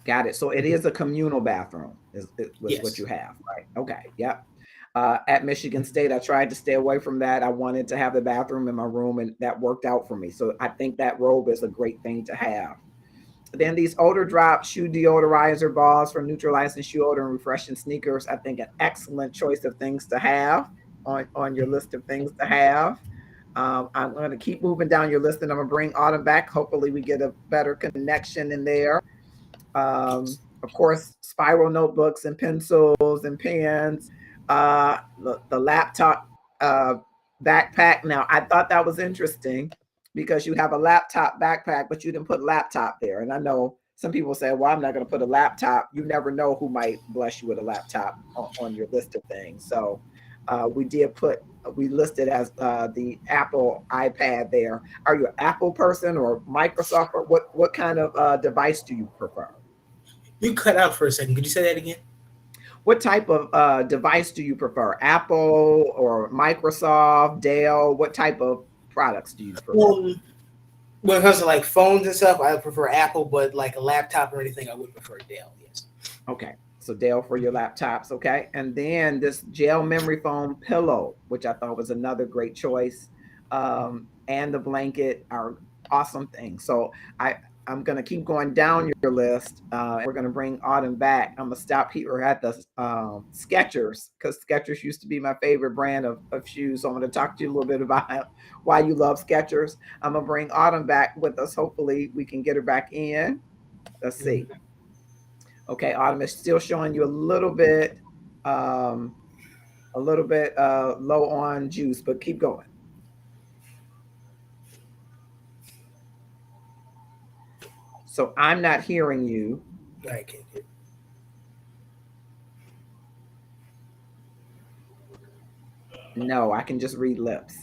S2: Got it. So it is a communal bathroom is
S4: Yes.
S2: what you have, right? Okay. Yep. At Michigan State, I tried to stay away from that. I wanted to have the bathroom in my room, and that worked out for me. So I think that robe is a great thing to have. Then these odor drop shoe deodorizer balls for neutralizing shoe odor and refreshing sneakers. I think an excellent choice of things to have on your list of things to have. I'm going to keep moving down your list, and I'm going to bring Autumn back. Hopefully we get a better connection in there. Of course, spiral notebooks and pencils and pens, the laptop backpack. Now, I thought that was interesting because you have a laptop backpack, but you didn't put laptop there. And I know some people say, well, I'm not going to put a laptop. You never know who might bless you with a laptop on your list of things. So we listed as the Apple iPad there. Are you an Apple person or Microsoft, or what kind of device do you prefer?
S4: You cut out for a second. Could you say that again?
S2: What type of device do you prefer? Apple or Microsoft, Dell? What type of products do you prefer?
S4: When it comes to like phones and stuff, I prefer Apple, but like a laptop or anything, I would prefer Dell. Yes.
S2: Okay. So Dell for your laptops. Okay. And then this gel memory foam pillow, which I thought was another great choice. And the blanket are awesome things. So I'm going to keep going down your list. We're going to bring Autumn back. I'm going to stop here at the Skechers, because Skechers used to be my favorite brand of shoes. So I'm going to talk to you a little bit about why you love Skechers. I'm going to bring Autumn back with us. Hopefully we can get her back in. Let's see. Okay, Autumn is still showing you a little bit low on juice, but keep going. So I'm not hearing you.
S4: I can't hear.
S2: No, I can just read lips.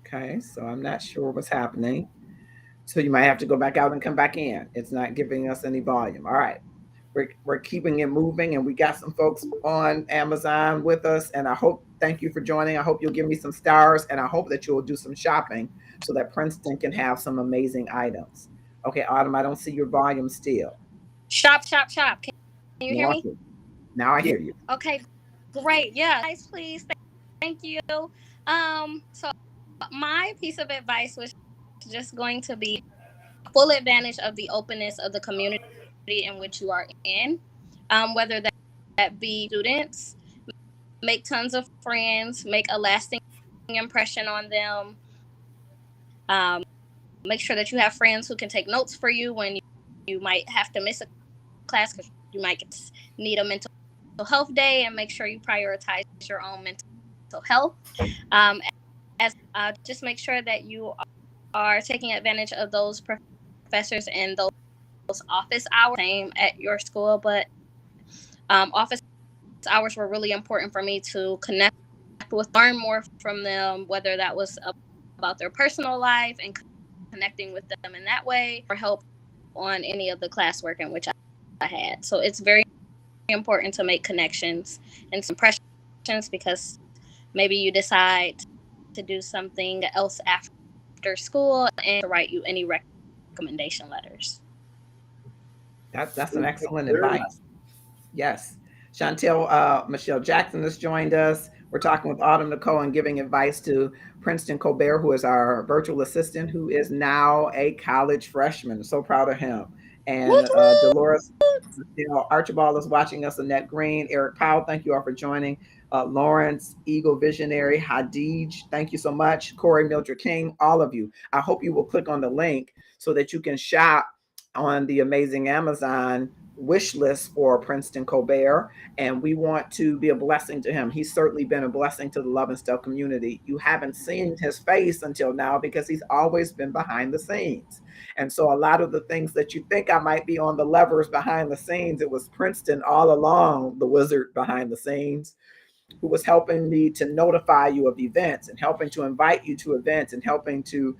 S2: Okay, so I'm not sure what's happening. So you might have to go back out and come back in. It's not giving us any volume. All right. We're keeping it moving, and we got some folks on Amazon with us. And thank you for joining. I hope you'll give me some stars, and I hope that you'll do some shopping so that Princeton can have some amazing items. Okay, Autumn, I don't see your volume still.
S3: Shop. Can you hear me?
S2: Now I hear you.
S3: Okay, great. Yeah, guys, please. Thank you. So my piece of advice was just going to be full advantage of the openness of the community in which you are in, whether that be students, make tons of friends, make a lasting impression on them. Make sure that you have friends who can take notes for you when you might have to miss a class because you might need a mental health day, and make sure you prioritize your own mental health. Just make sure that you are taking advantage of those professors and those office hours. Same at your school, but office hours were really important for me to connect with, learn more from them, whether that was about their personal life and connecting with them in that way, or help on any of the classwork in which I had. So it's very important to make connections and some impressions, because maybe you decide to do something else after school and to write you any recommendation letters.
S2: That's an excellent advice. Yes. Chantel Michelle Jackson has joined us. We're talking with Autumn Nicole and giving advice to Princeton Colbert, who is our virtual assistant, who is now a college freshman. So proud of him. And Dolores, Archibald is watching us. Annette Green, Eric Powell, thank you all for joining. Lawrence, Eagle Visionary, Hadij, thank you so much. Corey Mildred King, all of you. I hope you will click on the link so that you can shop on the amazing Amazon wish list for Princeton Colbert, and we want to be a blessing to him. He's certainly been a blessing to the Love and Stuff community. You haven't seen his face until now because he's always been behind the scenes. And so a lot of the things that you think I might be on the levers behind the scenes, it was Princeton all along, the wizard behind the scenes, who was helping me to notify you of events and helping to invite you to events and helping to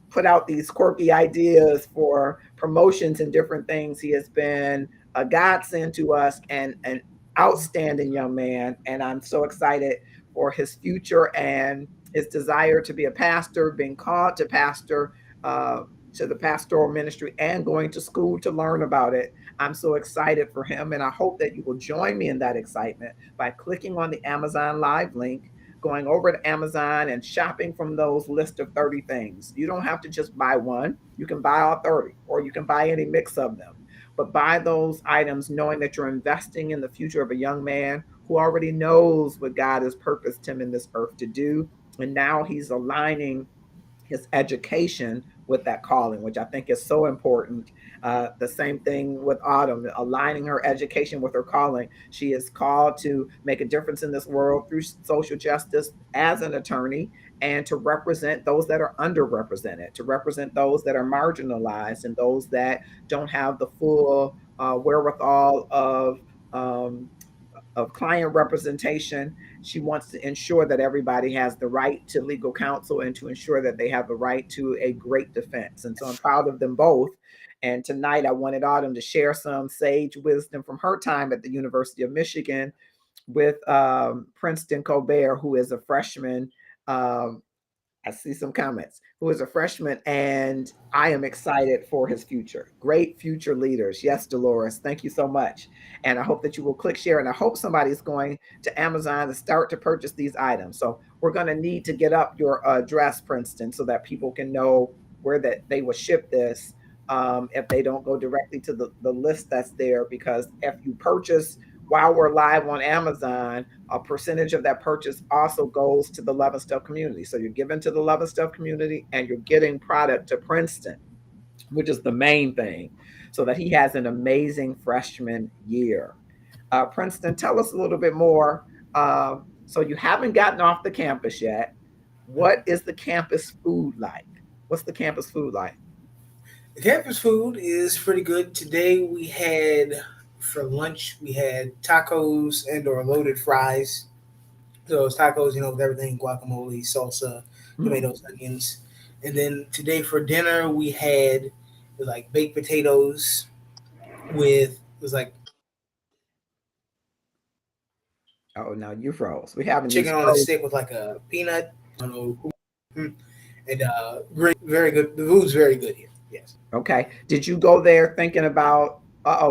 S2: put out these quirky ideas for promotions and different things. He has been a godsend to us and an outstanding young man. And I'm so excited for his future and his desire to be a pastor, being called to pastor, to the pastoral ministry, and going to school to learn about it. I'm so excited for him. And I hope that you will join me in that excitement by clicking on the Amazon Live link, going over to Amazon and shopping from those list of 30 things. You don't have to just buy one. You can buy all 30, or you can buy any mix of them. But buy those items knowing that you're investing in the future of a young man who already knows what God has purposed him in this earth to do. And now he's aligning his education with that calling, which I think is so important. The same thing with Autumn, aligning her education with her calling. She is called to make a difference in this world through social justice as an attorney, and to represent those that are underrepresented, to represent those that are marginalized and those that don't have the full wherewithal of client representation. She wants to ensure that everybody has the right to legal counsel and to ensure that they have the right to a great defense. And so I'm proud of them both. And tonight I wanted Autumn to share some sage wisdom from her time at the University of Michigan with Princeton Colbert, who is a freshman I see some comments. Who is a freshman, and I am excited for his future. Great future leaders. Yes, Dolores, thank you so much. And I hope that you will click share. And I hope somebody's going to Amazon to start to purchase these items. So we're going to need to get up your address, Princeton, so that people can know where that they will ship this if they don't go directly to the list that's there. Because if you purchase while we're live on Amazon, a percentage of that purchase also goes to the Love and Stuff community. So you're giving to the Love and Stuff community and you're getting product to Princeton, which is the main thing, so that he has an amazing freshman year. Princeton, tell us a little bit more. So you haven't gotten off the campus yet. What is the campus food like? What's the campus food like?
S4: The campus food is pretty good. Today we had, for lunch, we had tacos and or loaded fries. So those tacos, with everything, guacamole, salsa, tomatoes, onions. And then today for dinner we had, it was like baked potatoes with, it was like
S2: Oh, now you froze. We having these
S4: chicken on a
S2: froze.
S4: stick with like a peanut. I don't know. And great, very good. The food's very good here. Yes.
S2: Okay. Did you go there thinking about,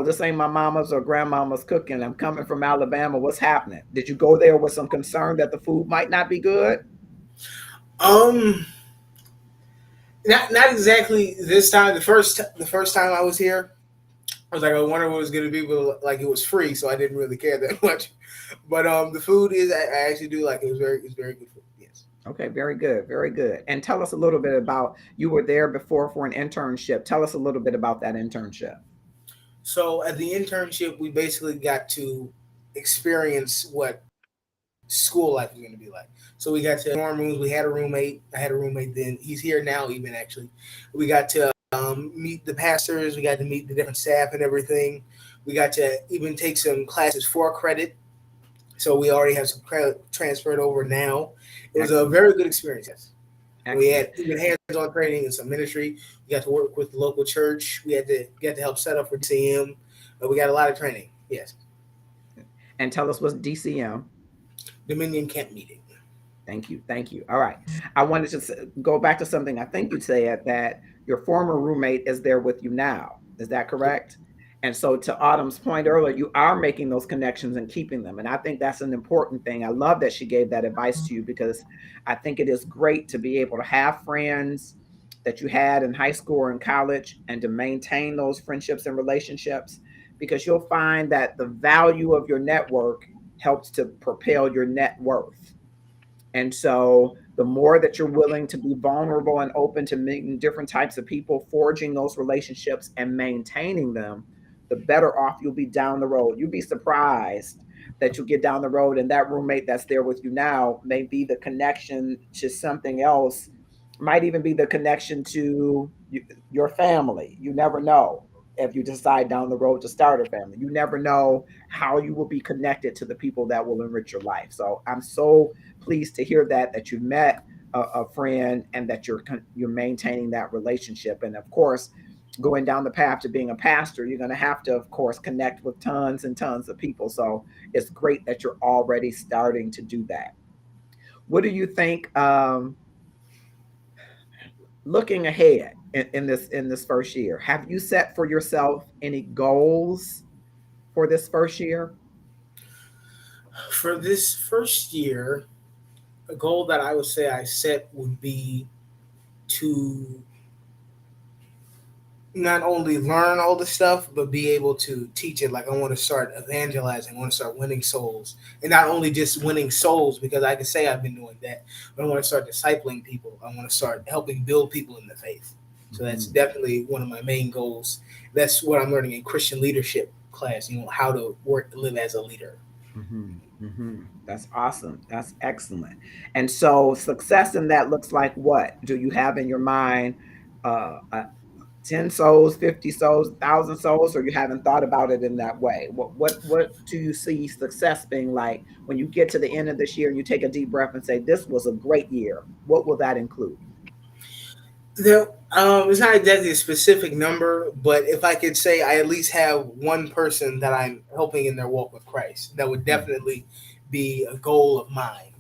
S2: this ain't my mama's or grandmama's cooking. I'm coming from Alabama. What's happening? Did you go there with some concern that the food might not be good?
S4: Not exactly this time. The first time I was here, I was like, I wonder what it was going to be, but like it was free, so I didn't really care that much. But the food is, I actually do like it. It was very good food. Yes.
S2: Okay, very good, very good. And tell us a little bit about, you were there before for an internship. Tell us a little bit about that internship.
S4: So at the internship, we basically got to experience what school life is going to be like. So we got to dorm rooms. We had a roommate. I had a roommate then. He's here now, even actually. We got to meet the pastors. We got to meet the different staff and everything. We got to even take some classes for credit. So we already have some credit transferred over now. It was a very good experience. Yes. We had even hands-on training and some ministry. We got to work with the local church. We had to help set up for DCM. We got a lot of training. Yes.
S2: And tell us what's DCM.
S4: Dominion Camp Meeting.
S2: Thank you. Thank you. All right. I wanted to go back to something I think you said, that your former roommate is there with you now. Is that correct? And so to Autumn's point earlier, you are making those connections and keeping them. And I think that's an important thing. I love that she gave that advice to you, because I think it is great to be able to have friends that you had in high school or in college and to maintain those friendships and relationships, because you'll find that the value of your network helps to propel your net worth. And so the more that you're willing to be vulnerable and open to meeting different types of people, forging those relationships and maintaining them, the better off you'll be down the road. You'll be surprised that you'll get down the road and that roommate that's there with you now may be the connection to something else, might even be the connection to your family. You never know. If you decide down the road to start a family, you never know how you will be connected to the people that will enrich your life. So I'm so pleased to hear that you met a friend and that you're maintaining that relationship. And of course, going down the path to being a pastor, you're going to have to, of course, connect with tons and tons of people. So it's great that you're already starting to do that. What do you think, looking ahead in this first year? Have you set for yourself any goals for this first year?
S4: For this first year, a goal that I would say I set would be to not only learn all the stuff, but be able to teach it. Like, I want to start evangelizing. I want to start winning souls. And not only just winning souls, because I can say I've been doing that, but I want to start discipling people. I want to start helping build people in the faith. So that's definitely one of my main goals. That's what I'm learning in Christian leadership class, how to live as a leader.
S2: That's awesome. That's excellent. And so success in that looks like what? Do you have in your mind 10 souls, 50 souls, 1,000 souls, or you haven't thought about it in that way? What do you see success being like when you get to the end of this year and you take a deep breath and say, this was a great year? What will that include?
S4: It's not exactly a specific number, but if I could say I at least have one person that I'm helping in their walk with Christ, that would definitely be a goal of mine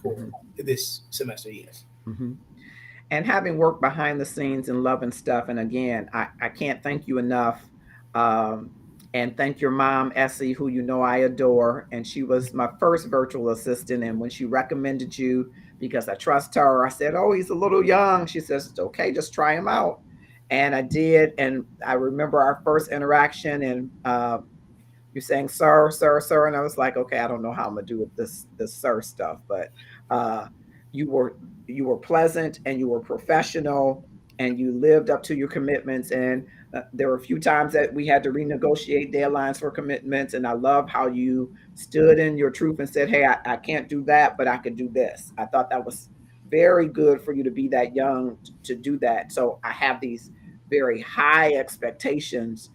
S4: for this semester. Yes.
S2: Hmm. And having worked behind the scenes in love and stuff, and again, I can't thank you enough. Um, and thank your mom, Essie, who you know I adore. And she was my first virtual assistant. And when she recommended you, because I trust her, I said, "Oh, he's a little young." She says, "It's okay, just try him out." And I did. And I remember our first interaction, and you're saying sir, sir, sir, and I was like, okay, I don't know how I'm gonna do with this sir stuff, but uh, you were you were pleasant and you were professional and you lived up to your commitments. And there were a few times that we had to renegotiate deadlines for commitments, and I love how you stood in your truth and said, "Hey, I can't do that, but I could do this." I thought that was very good for you to be that young to do that. So I have these very high expectations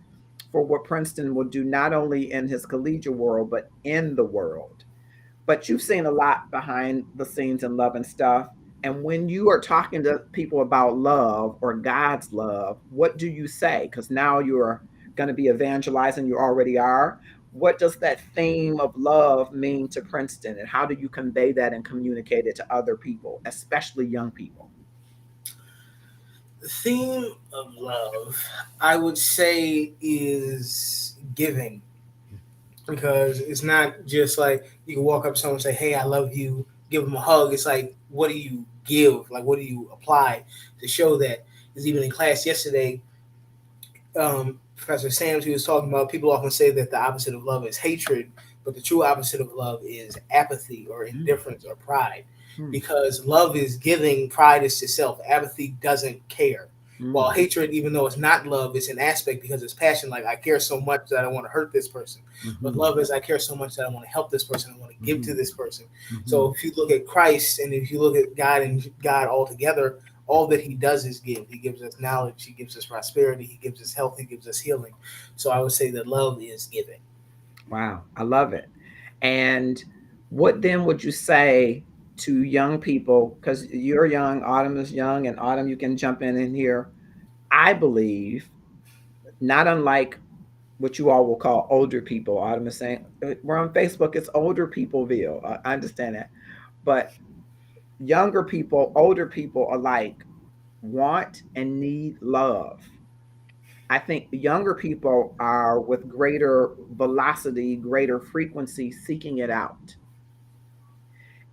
S2: for what Princeton will do, not only in his collegiate world, but in the world. But you've seen a lot behind the scenes in love and stuff. And when you are talking to people about love or God's love, what do you say? Because now you're going to be evangelizing, you already are. What does that theme of love mean to Princeton? And how do you convey that and communicate it to other people, especially young people?
S4: The theme of love, I would say, is giving, because it's not just like you can walk up to someone and say, "Hey, I love you," give them a hug. It's like, what do you give? Like, what do you apply to show that? Because even in class yesterday, Professor Sams, he was talking about, people often say that the opposite of love is hatred, but the true opposite of love is apathy or indifference or pride.
S2: Hmm.
S4: Because love is giving, pride is to self, apathy doesn't care. While
S2: Hmm.
S4: hatred, even though it's not love, it's an aspect because it's passion. Like, I care so much that I don't want to hurt this person. But
S2: Hmm.
S4: love is, I care so much that I want to help this person. I want to give to
S2: Hmm.
S4: this person.
S2: Hmm.
S4: So if you look at Christ and if you look at God and God all together, all that he does is give. He gives us knowledge, he gives us prosperity, he gives us health, he gives us healing. So I would say that love is giving.
S2: Wow, I love it. And what then would you say to young people? Because you're young, Autumn is young, and Autumn, you can jump in here. I believe, not unlike what you all will call older people, Autumn is saying, we're on Facebook, it's older peopleville. I understand that. But younger people, older people alike want and need love. I think younger people are with greater velocity, greater frequency seeking it out,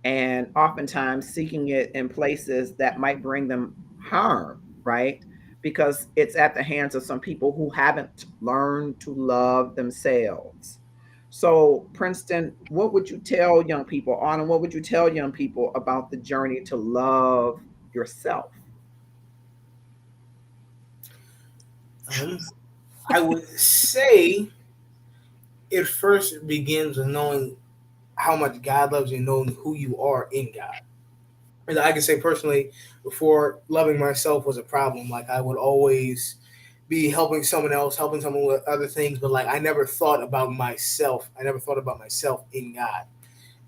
S2: and oftentimes seeking it in places that might bring them harm, right? Because it's at the hands of some people who haven't learned to love themselves. So, Princeton, what would you tell young people, Autumn, what would you tell young people about the journey to love yourself?
S4: Um, I would say it first begins with knowing how much God loves you, knowing who you are in God. And I can say personally, before loving myself was a problem, like I would always be helping someone else, helping someone with other things, but like I never thought about myself. I never thought about myself in God.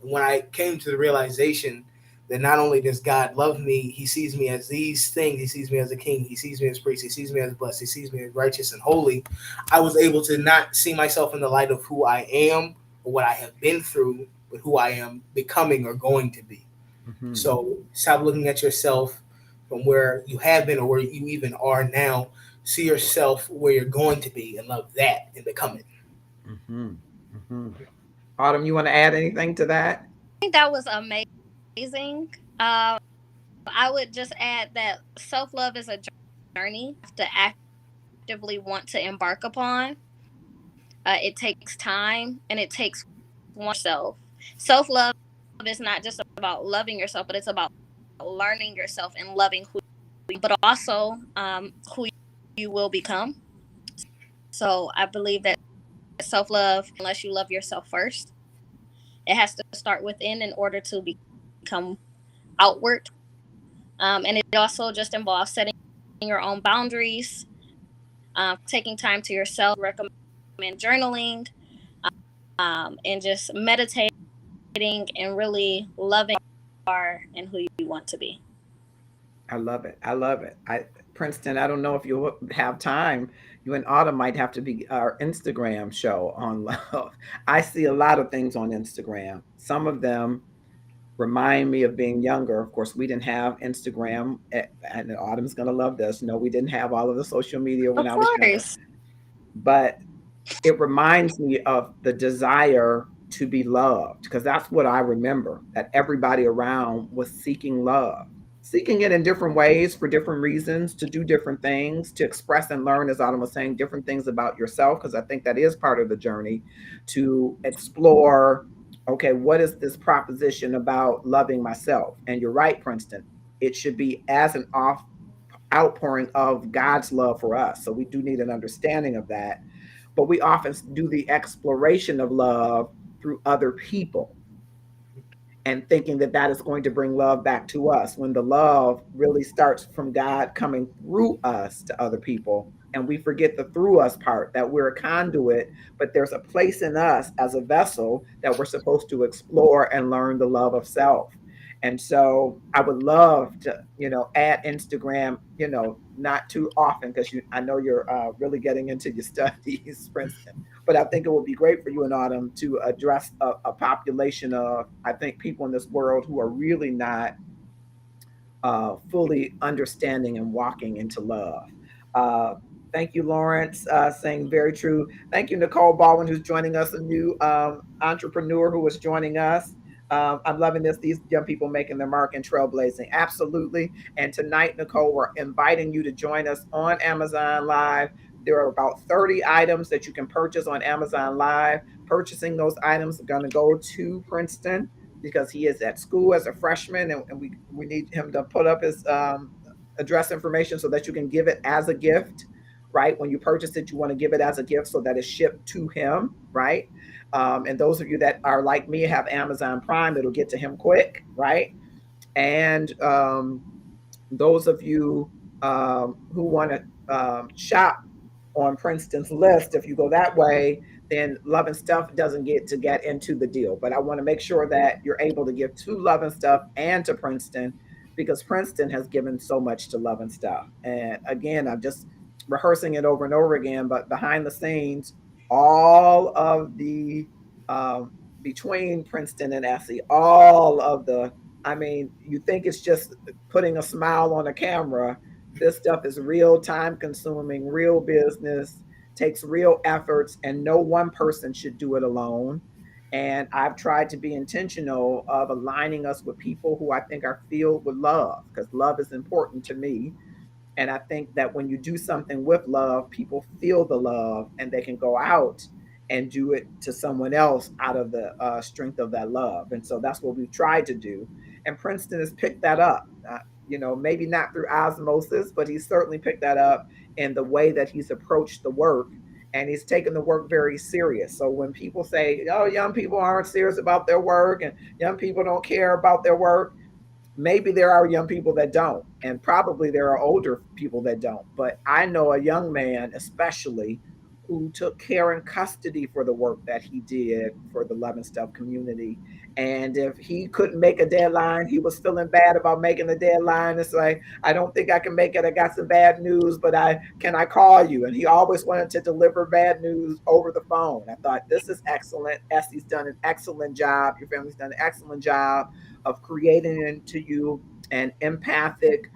S4: And when I came to the realization that not only does God love me, he sees me as these things. He sees me as a king. He sees me as priest. He sees me as blessed. He sees me as righteous and holy. I was able to not see myself in the light of who I am or what I have been through, but who I am becoming or going to be.
S2: Mm-hmm.
S4: So stop looking at yourself from where you have been or where you even are now. See yourself where you're going to be and love that and become it.
S2: Mm-hmm. Mm-hmm. Autumn, you want to add anything to that?
S3: I think that was amazing. I would just add that self love is a journey you have to actively want to embark upon. It takes time and it takes oneself. Self love is not just about loving yourself, but it's about learning yourself and loving who you are, but also who you will become. So I believe that self love, unless you love yourself first, it has to start within in order to become outward. And it also just involves setting your own boundaries, taking time to yourself. Recommend journaling, and just meditating and really loving who you are and who you want to be.
S2: I love it. I love it. Princeton, I don't know if you'll have time. You and Autumn might have to be our Instagram show on love. I see a lot of things on Instagram. Some of them remind me of being younger. Of course, we didn't have Instagram, and Autumn's gonna love this. No, we didn't have all of the social media when
S3: Of
S2: I was younger,
S3: course.
S2: but it reminds me of the desire to be loved, because that's what I remember, that everybody around was seeking love, seeking it in different ways for different reasons, to do different things, to express and learn, as Autumn was saying, different things about yourself, because I think that is part of the journey, to explore, okay, what is this proposition about loving myself? And you're right, Princeton, it should be as an outpouring of God's love for us. So we do need an understanding of that, but we often do the exploration of love through other people, and thinking that that is going to bring love back to us, when the love really starts from God coming through us to other people. And we forget the through us part, that we're a conduit, but there's a place in us as a vessel that we're supposed to explore and learn the love of self. And so I would love to, add Instagram, not too often, because I know you're really getting into your studies, Princeton, but I think it would be great for you in Autumn to address a population of, I think, people in this world who are really not fully understanding and walking into love. Uh, Thank you, Lawrence, saying very true. Thank you, Nicole Baldwin, who's joining us, a new entrepreneur who is joining us. I'm loving this, these young people making their mark and trailblazing. Absolutely. And tonight, Nicole, we're inviting you to join us on Amazon Live. There are about 30 items that you can purchase on Amazon Live. Purchasing those items are going to go to Princeton, because he is at school as a freshman, and we need him to put up his address information so that you can give it as a gift, right? When you purchase it, you want to give it as a gift so that it's shipped to him, right? And those of you that are like me, have Amazon Prime, it'll get to him quick, right? And those of you who want to shop on Princeton's list, if you go that way, then Love and Stuff doesn't get into the deal. But I want to make sure that you're able to give to Love and Stuff and to Princeton, because Princeton has given so much to Love and Stuff. And again, I'm just rehearsing it over and over again, but behind the scenes, all of the between Princeton and Essie, all of the, I mean, you think it's just putting a smile on a camera. This stuff is real time consuming, real business, takes real efforts, and no one person should do it alone. And I've tried to be intentional of aligning us with people who I think are filled with love, because love is important to me. And I think that when you do something with love, people feel the love and they can go out and do it to someone else out of the strength of that love. And so that's what we've tried to do. And Princeton has picked that up, maybe not through osmosis, but he's certainly picked that up in the way that he's approached the work. And he's taken the work very serious. So when people say, oh, young people aren't serious about their work and young people don't care about their work, maybe there are young people that don't, and probably there are older people that don't. But I know a young man, especially, who took care and custody for the work that he did for the Love and Stuff community. And if he couldn't make a deadline, he was feeling bad about making the deadline. It's like, I don't think I can make it. I got some bad news, but I call you? And he always wanted to deliver bad news over the phone. I thought, this is excellent. Essie's done an excellent job. Your family's done an excellent job of creating into you an empathic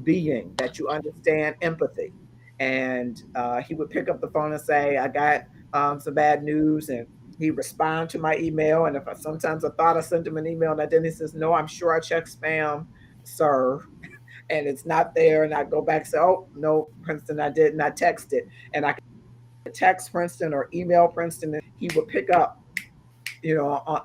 S2: being, that you understand empathy. And he would pick up the phone and say, I got some bad news. And he respond to my email. And if sometimes I thought I sent him an email and I didn't, he says, no, I'm sure I checked spam, sir. And it's not there. And I go back and say, oh, no, Princeton, I didn't. I texted. And I could text Princeton or email Princeton, and he would pick up,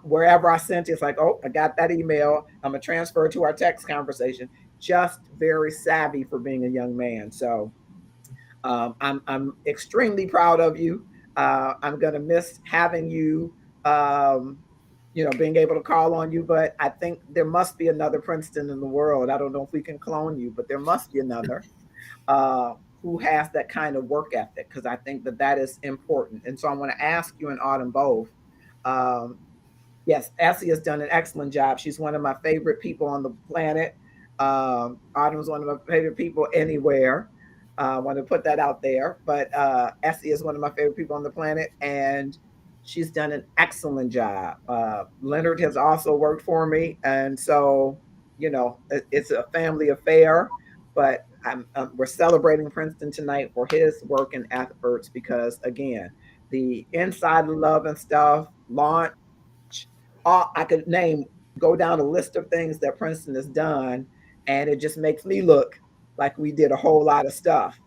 S2: wherever I sent it. It's like, oh, I got that email. I'm going to transfer it to our text conversation. Just very savvy for being a young man. So I'm extremely proud of you. I'm going to miss having you, being able to call on you. But I think there must be another Princeton in the world. I don't know if we can clone you, but there must be another uh, who has that kind of work ethic, because I think that that is important. And so I want to ask you and Autumn both. Um, yes, Essie has done an excellent job. She's one of my favorite people on the planet. Autumn's one of my favorite people anywhere. I want to put that out there. But Essie is one of my favorite people on the planet. And She's done an excellent job. Leonard has also worked for me, and so it's a family affair. But we're celebrating Princeton tonight for his work and efforts because, again, the Inside Love and Stuff launch. I could go down a list of things that Princeton has done, and it just makes me look like we did a whole lot of stuff.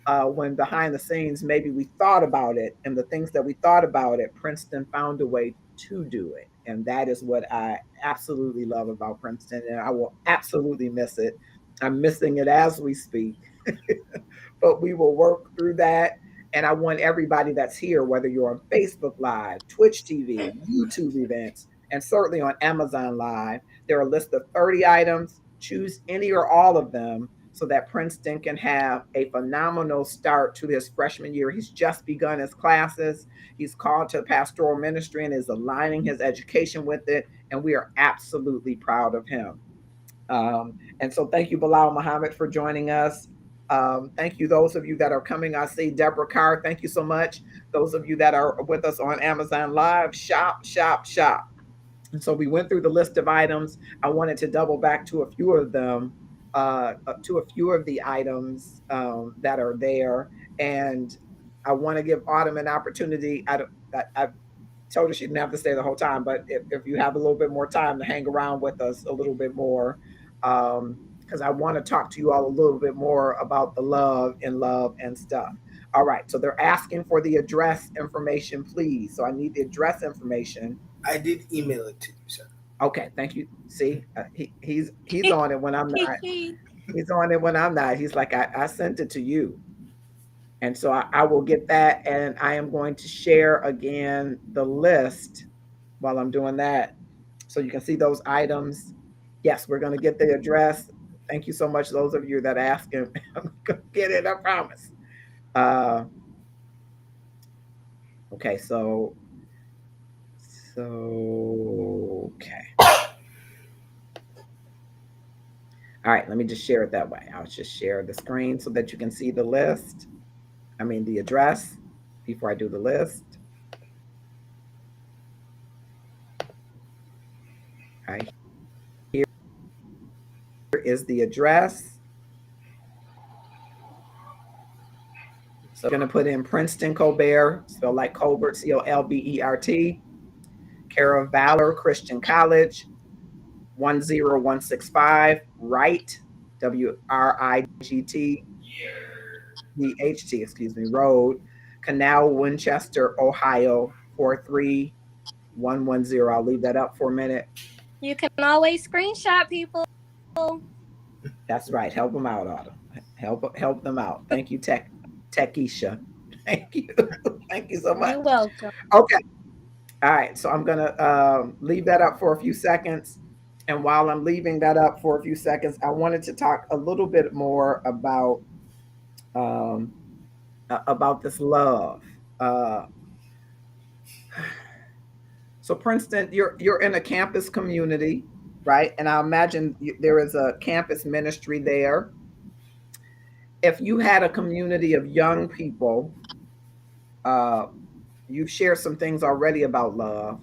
S2: When behind the scenes, maybe we thought about it, and the things that we thought about it, Princeton found a way to do it. And that is what I absolutely love about Princeton, and I will absolutely miss it. I'm missing it as we speak, but we will work through that. And I want everybody that's here, whether you're on Facebook Live, Twitch TV, YouTube events, and certainly on Amazon Live, there are a list of 30 items. Choose any or all of them so that Princeton can have a phenomenal start to his freshman year. He's just begun his classes. He's called to pastoral ministry and is aligning his education with it. And we are absolutely proud of him. And so thank you, Bilal Muhammad, for joining us. Thank you, those of you that are coming. I see Deborah Carr. Thank you so much. Those of you that are with us on Amazon Live, shop, shop, shop. And so we went through the list of items. I wanted to double back to a few of them, to a few of the items that are there. And I want to give Autumn an opportunity. I told her she didn't have to stay the whole time, but if you have a little bit more time to hang around with us a little bit more, because I want to talk to you all a little bit more about the love and stuff. All right, so they're asking for the address information, please. So I need the address information.
S4: I did email it to you, sir.
S2: Okay, thank you. See, he's on it when I'm not. He's on it when I'm not. He's like, I sent it to you. And so I will get that, and I am going to share again the list while I'm doing that, so you can see those items. Yes, we're going to get the address. Thank you so much, those of you that asked. I'm going to get it, I promise. Okay, so okay. All right, let me just share it that way. I'll just share the screen so that you can see the list. I mean, the address before I do the list. All right, here is the address. So I'm going to put in Princeton Colbert, spelled like Colbert, Colbert, care of Valor Christian College, 10165 Wright, WRIGT, Road, Canal, Winchester, Ohio, 43110. I'll leave that up for a minute.
S3: You can always screenshot people.
S2: That's right. Help them out, Autumn. Help them out. Thank you, Techisha. Thank you. Thank you so much.
S3: You're welcome.
S2: Okay. All right. So I'm going to leave that up for a few seconds. And while I'm leaving that up for a few seconds, I wanted to talk a little bit more about this love. So Princeton, you're in a campus community, right? And I imagine there is a campus ministry there. If you had a community of young people, you've shared some things already about love.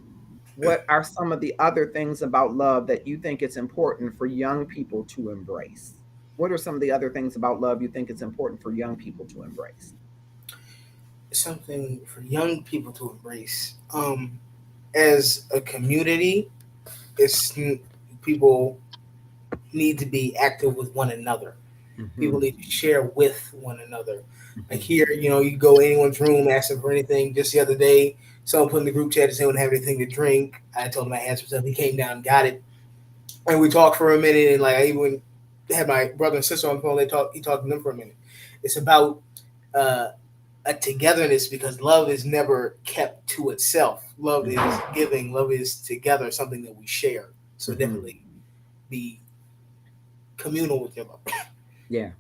S2: What are some of the other things about love that you think it's important for young people to embrace? What are some of the other things about love you think it's important for young people to embrace?
S4: Something for young people to embrace. As a community, people need to be active with one another. Mm-hmm. People need to share with one another. Mm-hmm. Like here, you go in anyone's room, ask them for anything. Just the other day, someone put in the group chat and said they wouldn't have anything to drink. I told him I had some stuff. He came down and got it. And we talked for a minute, and I even had my brother and sister on the phone. He talked to them for a minute. It's about a togetherness, because love is never kept to itself. Love is giving. Love is together, something that we share. So definitely be communal with your love.
S2: Yeah.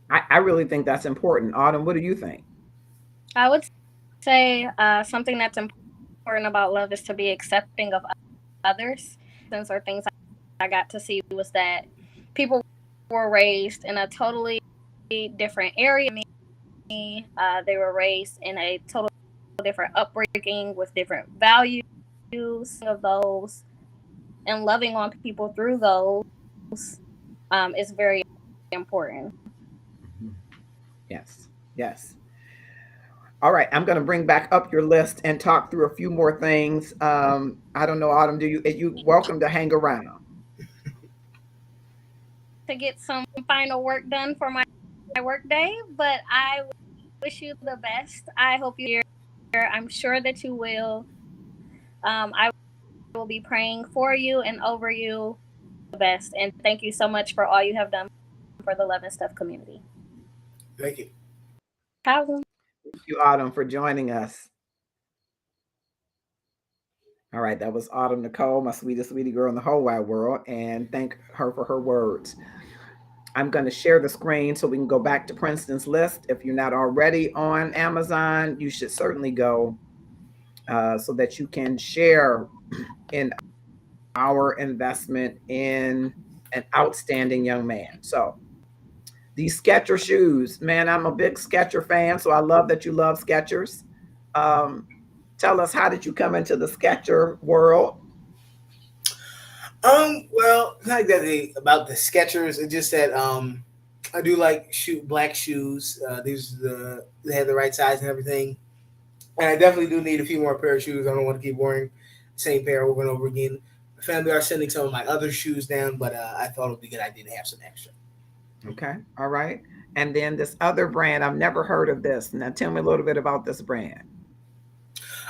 S2: I really think that's important. Autumn, what do you think?
S3: I would say something that's important about love is to be accepting of others. Or things I got to see was that people were raised in a totally different area. They were raised in a totally different upbringing with different values of those, and loving on people through those is very important.
S2: Yes, yes. All right, I'm going to bring back up your list and talk through a few more things. I don't know, Autumn. You welcome to hang around?
S3: To get some final work done for my work day, but I wish you the best. I hope you're here. I'm sure that you will. I will be praying for you and over you the best. And thank you so much for all you have done for the Love and Stuff community.
S4: Thank you.
S3: Problem.
S2: Thank you, Autumn, for joining us. All right, that was Autumn Nicole, my sweetest sweetie girl in the whole wide world, and thank her for her words. I'm going to share the screen so we can go back to Princeton's list. If you're not already on Amazon, you should certainly go so that you can share in our investment in an outstanding young man. So these Skechers shoes, man, I'm a big Skechers fan, so I love that you love Skechers. Tell us, how did you come into the Skechers world?
S4: Well, not exactly about the Skechers. It's just that I do like black shoes. They have the right size and everything. And I definitely do need a few more pair of shoes. I don't want to keep wearing the same pair over and over again. My family are sending some of my other shoes down, but I thought it would be a good idea to have some extra.
S2: Okay, all right. And then this other brand, I've never heard of this. Now tell me a little bit about this brand.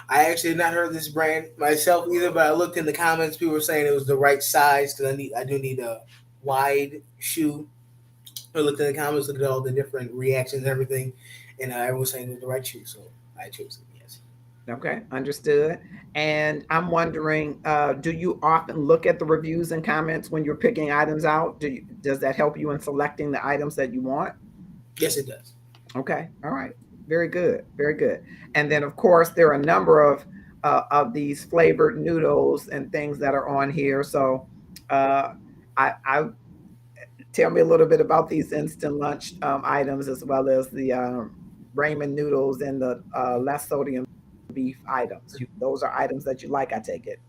S4: I actually had not heard of this brand myself either, but I looked in the comments. People were saying it was the right size because I do need a wide shoe. I looked in the comments, looked at all the different reactions and everything, and everyone was saying it was the right shoe, so I chose it. Yes.
S2: Okay, understood. And I'm wondering, do you often look at the reviews and comments when you're picking items out? Does that help you in selecting the items that you want?
S4: Yes, it does.
S2: Okay, all right, very good, very good. And then, of course, there are a number of these flavored noodles and things that are on here. So, I tell me a little bit about these instant lunch items, as well as the ramen noodles and the less sodium beef items. Those are items that you like, I take it.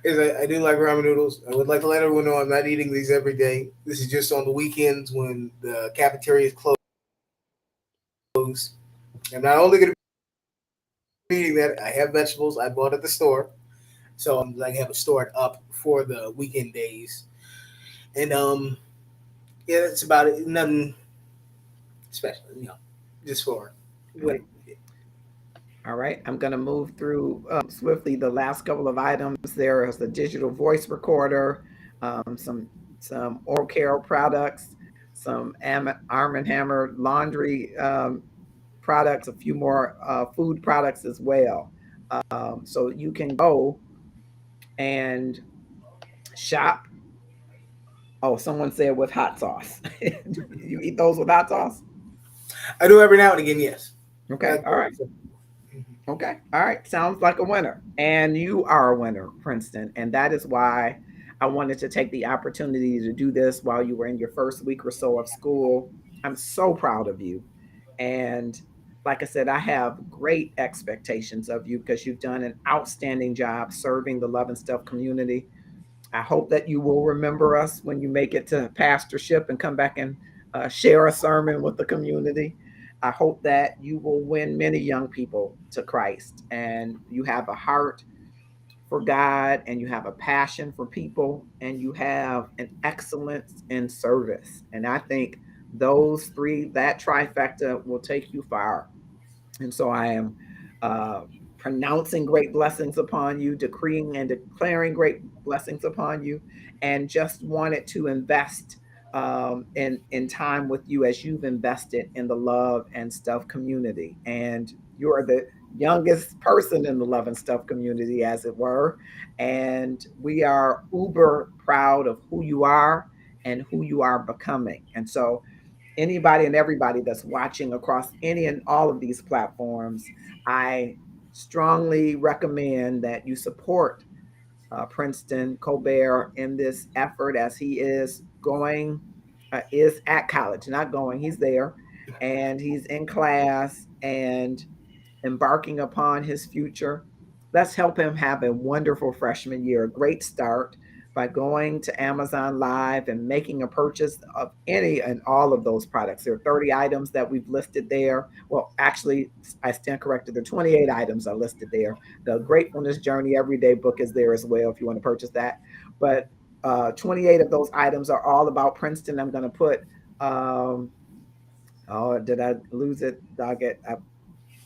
S4: I do like ramen noodles. I would like to let everyone know I'm not eating these every day. This is just on the weekends when the cafeteria is closed. I'm not only going to be eating that, I have vegetables I bought at the store. So I'm like have it stored up for the weekend days. And yeah, that's about it. Nothing special, just for what.
S2: All right, I'm going to move through swiftly the last couple of items. There is a digital voice recorder, some oral care products, some Arm& Hammer laundry products, a few more food products as well. So you can go and shop. Oh, someone said with hot sauce. You eat those with hot sauce?
S4: I do every now and again, yes.
S2: Okay, all right. Okay. All right. Sounds like a winner. And you are a winner, Princeton. And that is why I wanted to take the opportunity to do this while you were in your first week or so of school. I'm so proud of you. And like I said, I have great expectations of you because you've done an outstanding job serving the Love and Stuff community. I hope that you will remember us when you make it to pastorship and come back and share a sermon with the community. I hope that you will win many young people to Christ, and you have a heart for God, and you have a passion for people, and you have an excellence in service. And I think those three, that trifecta, will take you far. And so I am pronouncing great blessings upon you, decreeing and declaring great blessings upon you, and just wanted to invest in time with you as you've invested in the Love and Stuff community. And you are the youngest person in the Love and Stuff community, as it were. And we are uber proud of who you are and who you are becoming. And so anybody and everybody that's watching across any and all of these platforms, I strongly recommend that you support Princeton Colbert in this effort as he is is at college, not going, he's there, and he's in class, and embarking upon his future. Let's help him have a wonderful freshman year, a great start by going to Amazon Live and making a purchase of any and all of those products. There are 30 items that we've listed there. Well, actually, I stand corrected. There are 28 items are listed there. The Gratefulness Journey Everyday book is there as well if you want to purchase that. But 28 of those items are all about Princeton. I'm going to put, oh, did I lose it? Dog it.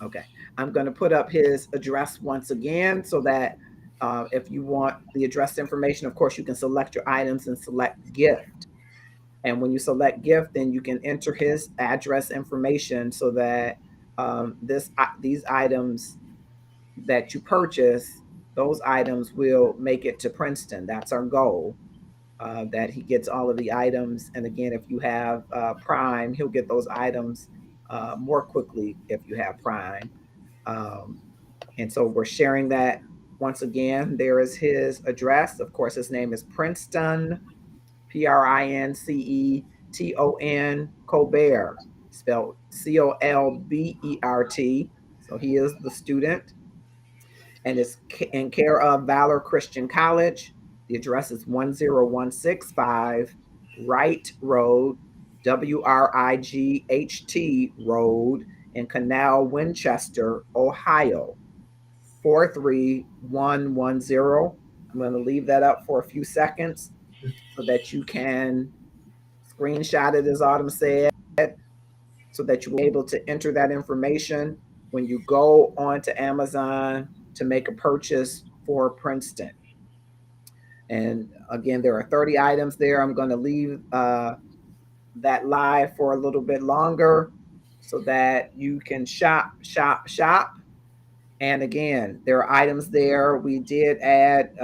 S2: Okay. I'm going to put up his address once again so that if you want the address information, of course, you can select your items and select gift. And when you select gift, then you can enter his address information so that these items that you purchase, those items will make it to Princeton. That's our goal. That he gets all of the items. And again, if you have Prime, he'll get those items more quickly if you have Prime. Um, and so we're sharing that once again. There is his address. Of course, his name is Princeton, Princeton Colbert, spelled Colbert. So he is the student and is in care of Valor Christian College. The address is 10165 Wright Road, WRIGHT Road in Canal, Winchester, Ohio, 43110. I'm going to leave that up for a few seconds so that you can screenshot it, as Autumn said, so that you'll be able to enter that information when you go onto Amazon to make a purchase for Princeton. And again, there are 30 items there. I'm going to leave that live for a little bit longer so that you can shop. And again, there are items there. We did add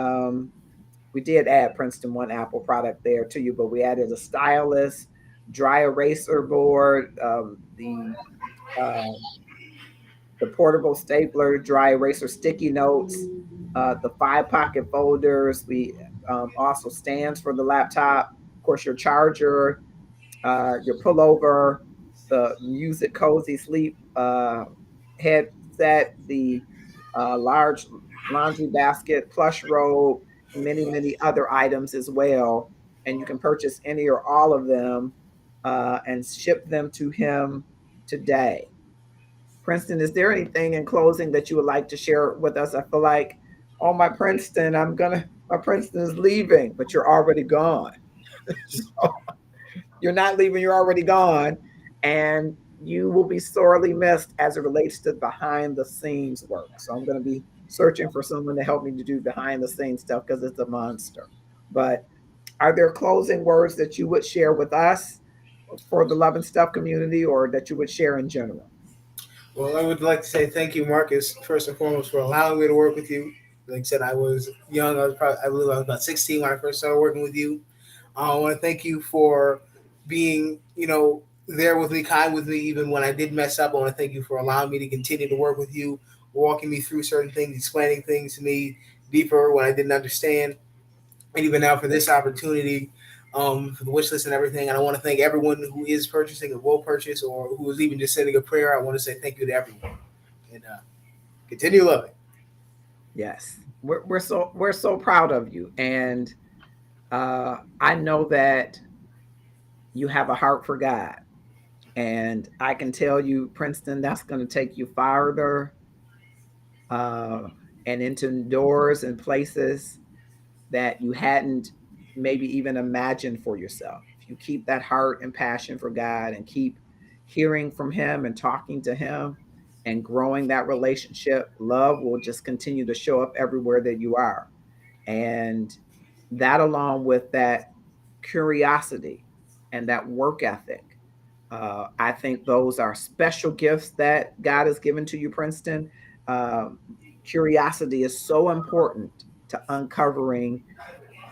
S2: Princeton One Apple product there to you, but we added a stylus, dry eraser board, the portable stapler, dry eraser sticky notes, the 5-pocket folders. We also stands for the laptop, of course, your charger, your pullover, the Music Cozy Sleep headset, the large laundry basket, plush robe, many other items as well. And you can purchase any or all of them and ship them to him today. Princeton, is there anything in closing that you would like to share with us? I feel like, oh, my Princeton is leaving, but you're already gone. So, you're not leaving, you're already gone. And you will be sorely missed as it relates to behind the scenes work. So I'm going to be searching for someone to help me to do behind the scenes stuff because it's a monster. But are there closing words that you would share with us for the Love and Stuff community, or that you would share in general?
S4: Well, I would like to say thank you, Marcus, first and foremost, for allowing me to work with you. Like I said, I was young. I believe I was about 16 when I first started working with you. I want to thank you for being, there with me, kind with me, even when I did mess up. I want to thank you for allowing me to continue to work with you, walking me through certain things, explaining things to me deeper when I didn't understand. And even now for this opportunity, for the wish list and everything. And I want to thank everyone who is purchasing or will purchase or who is even just sending a prayer. I want to say thank you to everyone. And continue loving.
S2: Yes. We're so proud of you. And I know that you have a heart for God. And I can tell you, Princeton, that's going to take you farther and into doors and places that you hadn't maybe even imagined for yourself. If you keep that heart and passion for God and keep hearing from Him and talking to Him and growing that relationship, love will just continue to show up everywhere that you are. And that, along with that curiosity and that work ethic, I think those are special gifts that God has given to you, Princeton. Curiosity is so important to uncovering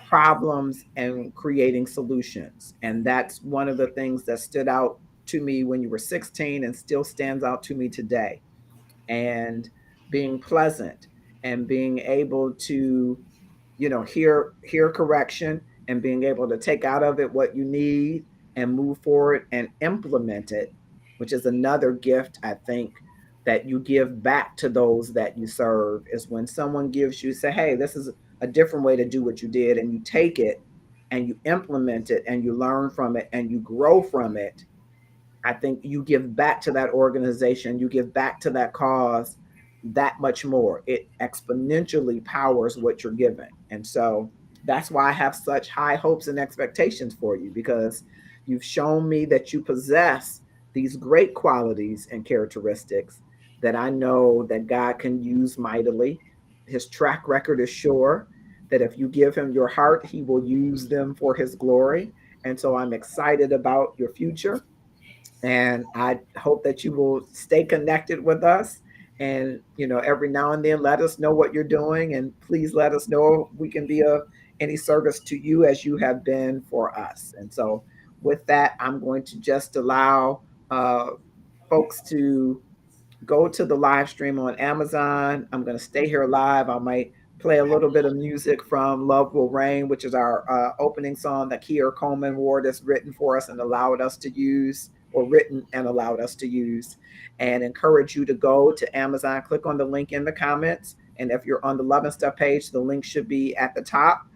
S2: problems and creating solutions. And that's one of the things that stood out to me when you were 16 and still stands out to me today. And being pleasant and being able to, hear correction and being able to take out of it what you need and move forward and implement it, which is another gift I think that you give back to those that you serve is when someone gives you, say, hey, this is a different way to do what you did, and you take it and you implement it and you learn from it and you grow from it. I think you give back to that organization, you give back to that cause that much more. It exponentially powers what you're giving. And so that's why I have such high hopes and expectations for you, because you've shown me that you possess these great qualities and characteristics that I know that God can use mightily. His track record is sure that if you give him your heart, he will use them for his glory. And so I'm excited about your future. And I hope that you will stay connected with us. And, every now and then let us know what you're doing. And please let us know if we can be of any service to you as you have been for us. And so, with that, I'm going to just allow folks to go to the live stream on Amazon. I'm going to stay here live. I might play a little bit of music from Love Will Reign, which is our opening song that Kier Coleman Ward has written for us and allowed us to use, or written and allowed us to use, and encourage you to go to Amazon, click on the link in the comments. And if you're on the Love and Stuff page, the link should be at the top.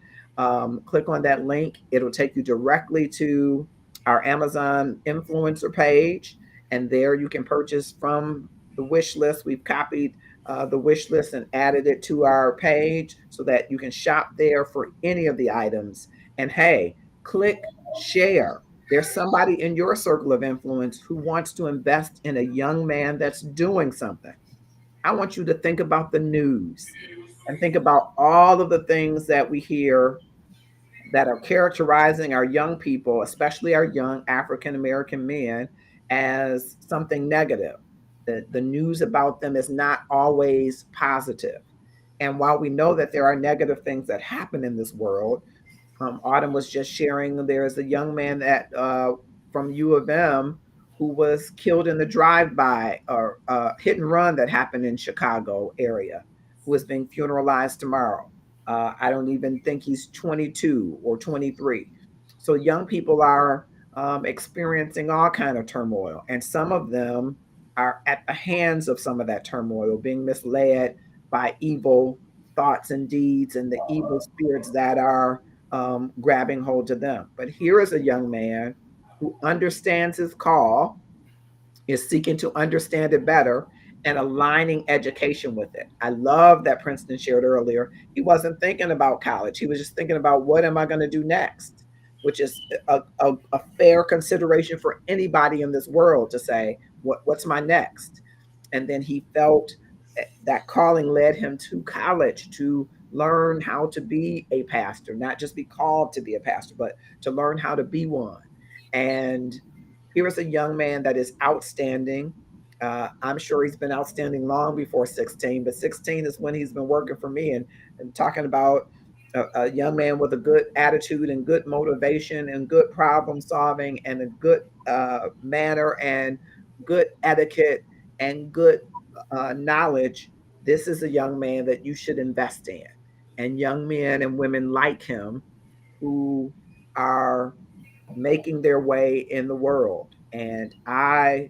S2: Click on that link. It'll take you directly to our Amazon influencer page. And there you can purchase from the wish list. We've copied the wish list and added it to our page so that you can shop there for any of the items. And hey, click share. There's somebody in your circle of influence who wants to invest in a young man that's doing something. I want you to think about the news and think about all of the things that we hear that are characterizing our young people, especially our young African American men, as something negative. The news about them is not always positive. And while we know that there are negative things that happen in this world, Autumn was just sharing there's a young man that from U of M who was killed in the drive-by or hit and run that happened in Chicago area, who is being funeralized tomorrow. I don't even think he's 22 or 23. So young people are experiencing all kind of turmoil, and some of them are at the hands of some of that turmoil, being misled by evil thoughts and deeds and the evil spirits that are grabbing hold of them. But here is a young man who understands his call, is seeking to understand it better, and aligning education with it. I love that Princeton shared earlier. He wasn't thinking about college. He was just thinking about what am I going to do next, which is a fair consideration for anybody in this world to say, what's my next? And then he felt that calling led him to college to learn how to be a pastor, not just be called to be a pastor, but to learn how to be one. And here is a young man that is outstanding. I'm sure he's been outstanding long before 16, but 16 is when he's been working for me and talking about a young man with a good attitude and good motivation and good problem solving and a good manner and good etiquette and good knowledge. This is a young man that you should invest in. And young men and women like him who are making their way in the world. And I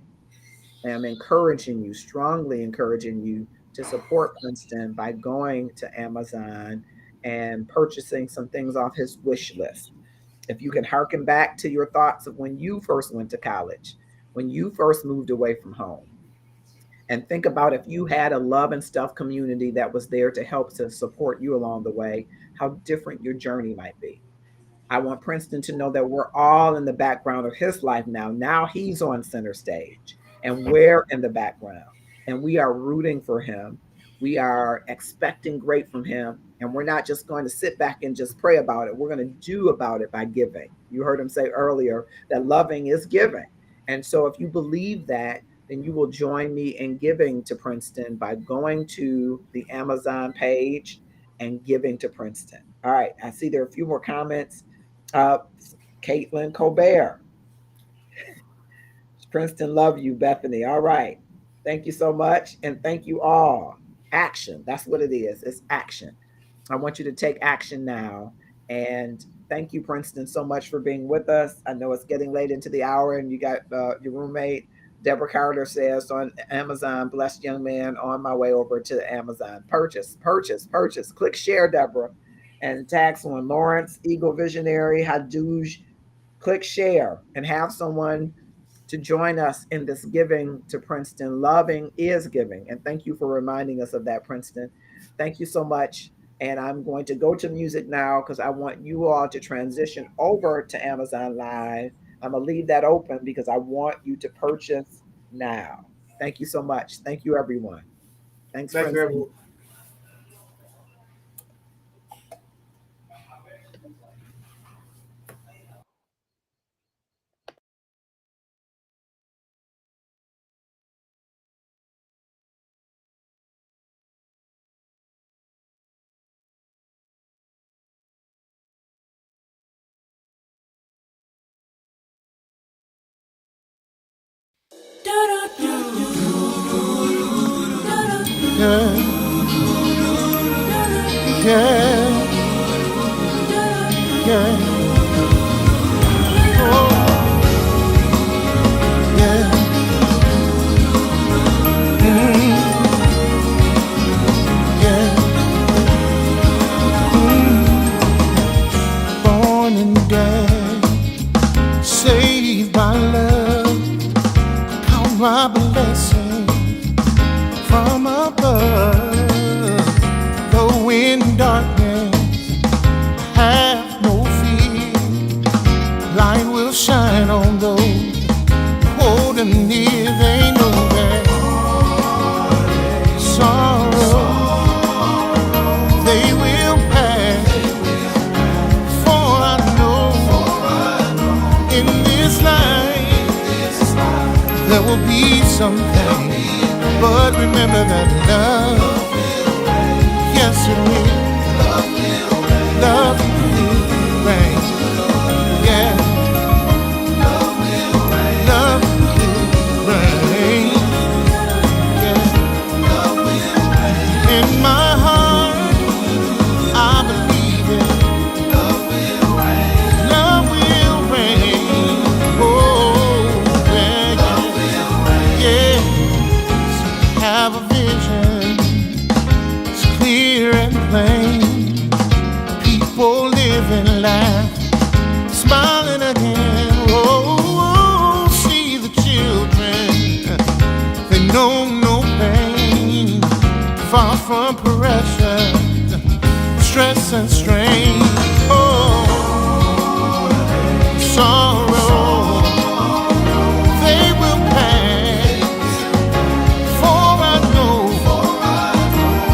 S2: am encouraging you, strongly encouraging you to support Princeton by going to Amazon and purchasing some things off his wish list. If you can harken back to your thoughts of when you first went to college, when you first moved away from home, and think about if you had a Love and Stuff community that was there to help to support you along the way, how different your journey might be. I want Princeton to know that we're all in the background of his life now. Now he's on center stage and we're in the background and we are rooting for him. We are expecting great from him. And we're not just going to sit back and just pray about it. We're going to do about it by giving. You heard him say earlier that loving is giving. And so if you believe that, then you will join me in giving to Princeton by going to the Amazon page and giving to Princeton. All right, I see there are a few more comments. Uh, Caitlin Colbert. Princeton, love you, Bethany. All right. Thank you so much. And thank you all. Action. That's what it is. It's action. I want you to take action now. And thank you, Princeton, so much for being with us. I know it's getting late into the hour and you got your roommate Deborah Carter says on Amazon, blessed young man on my way over to Amazon. Purchase, purchase, purchase. Click share, Deborah. And tag someone, Lawrence, Eagle Visionary, Hadouj. Click share and have someone to join us in this giving to Princeton. Loving is giving. And thank you for reminding us of that, Princeton. Thank you so much. And I'm going to go to music now because I want you all to transition over to Amazon Live. I'm going to leave that open because I want you to purchase now. Thank you so much. Thank you, everyone. Thanks,
S4: Thank you,
S2: Princeton.
S4: everyone.
S1: Yeah, yeah, yeah. Oh, yeah. Yeah. Born and dead, saved by love. Count my blessings from above. Though in darkness, have no fear. Light will shine on those holding near. They know that sorrow they will pass. For I know in this life there will be some pain. But remember that love, yes it will. Love will reign. Yeah. Love will reign. Yeah. In my heart, I believe it. Love will reign. Oh, yeah. Yeah. Have a vision, it's clear and plain. People living life, smiling again. Oh, see the children, they know no pain. Far from pressure, stress and strain. Oh, sorrow, they will pass. For I know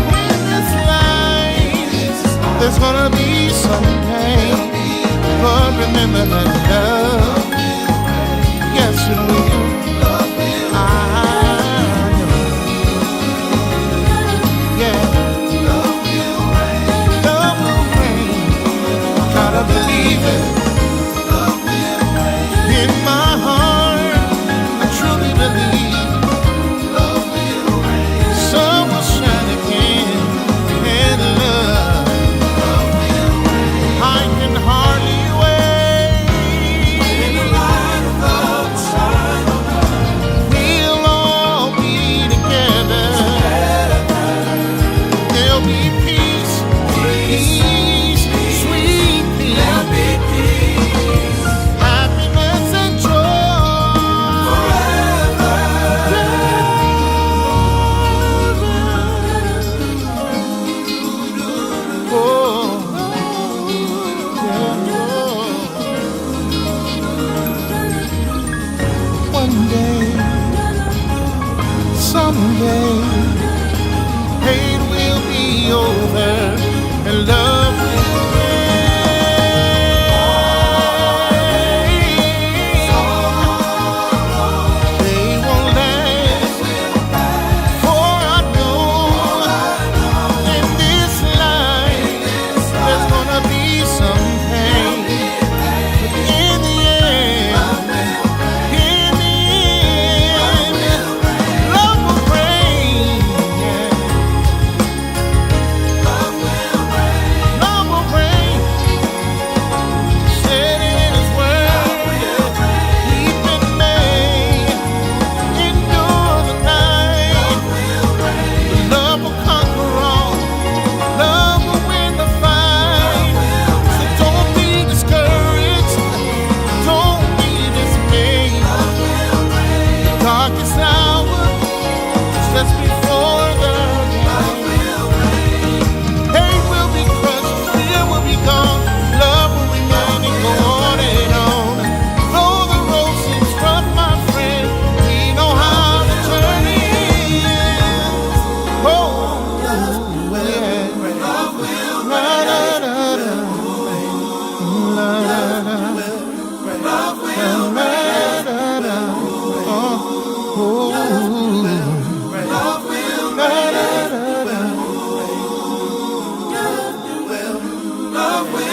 S1: in this life there's gonna be some pain. But remember that love, yes it will. I know. Yeah. Love will reign. Gotta believe it. In my heart, I truly believe. Sun will shine again, and love, I can hardly wait. In the light of the sun, we'll all be together. There'll be peace, peace, sweet peace. There'll be peace, happiness and joy forever. Oh, yeah. One day, someday, pain will be over and love will reign. They won't last, for I know in this life there's gonna be some pain. But in the end, love will reign. Yeah. Love will reign. darkest hour, just before the day. Hate will be crushed, fear will be gone, love will remain and go on and on. Though the road seems rough, my friend, we know how the journey ends. Oh, yeah. Love will reign. Love will reign. Love will reign. Love will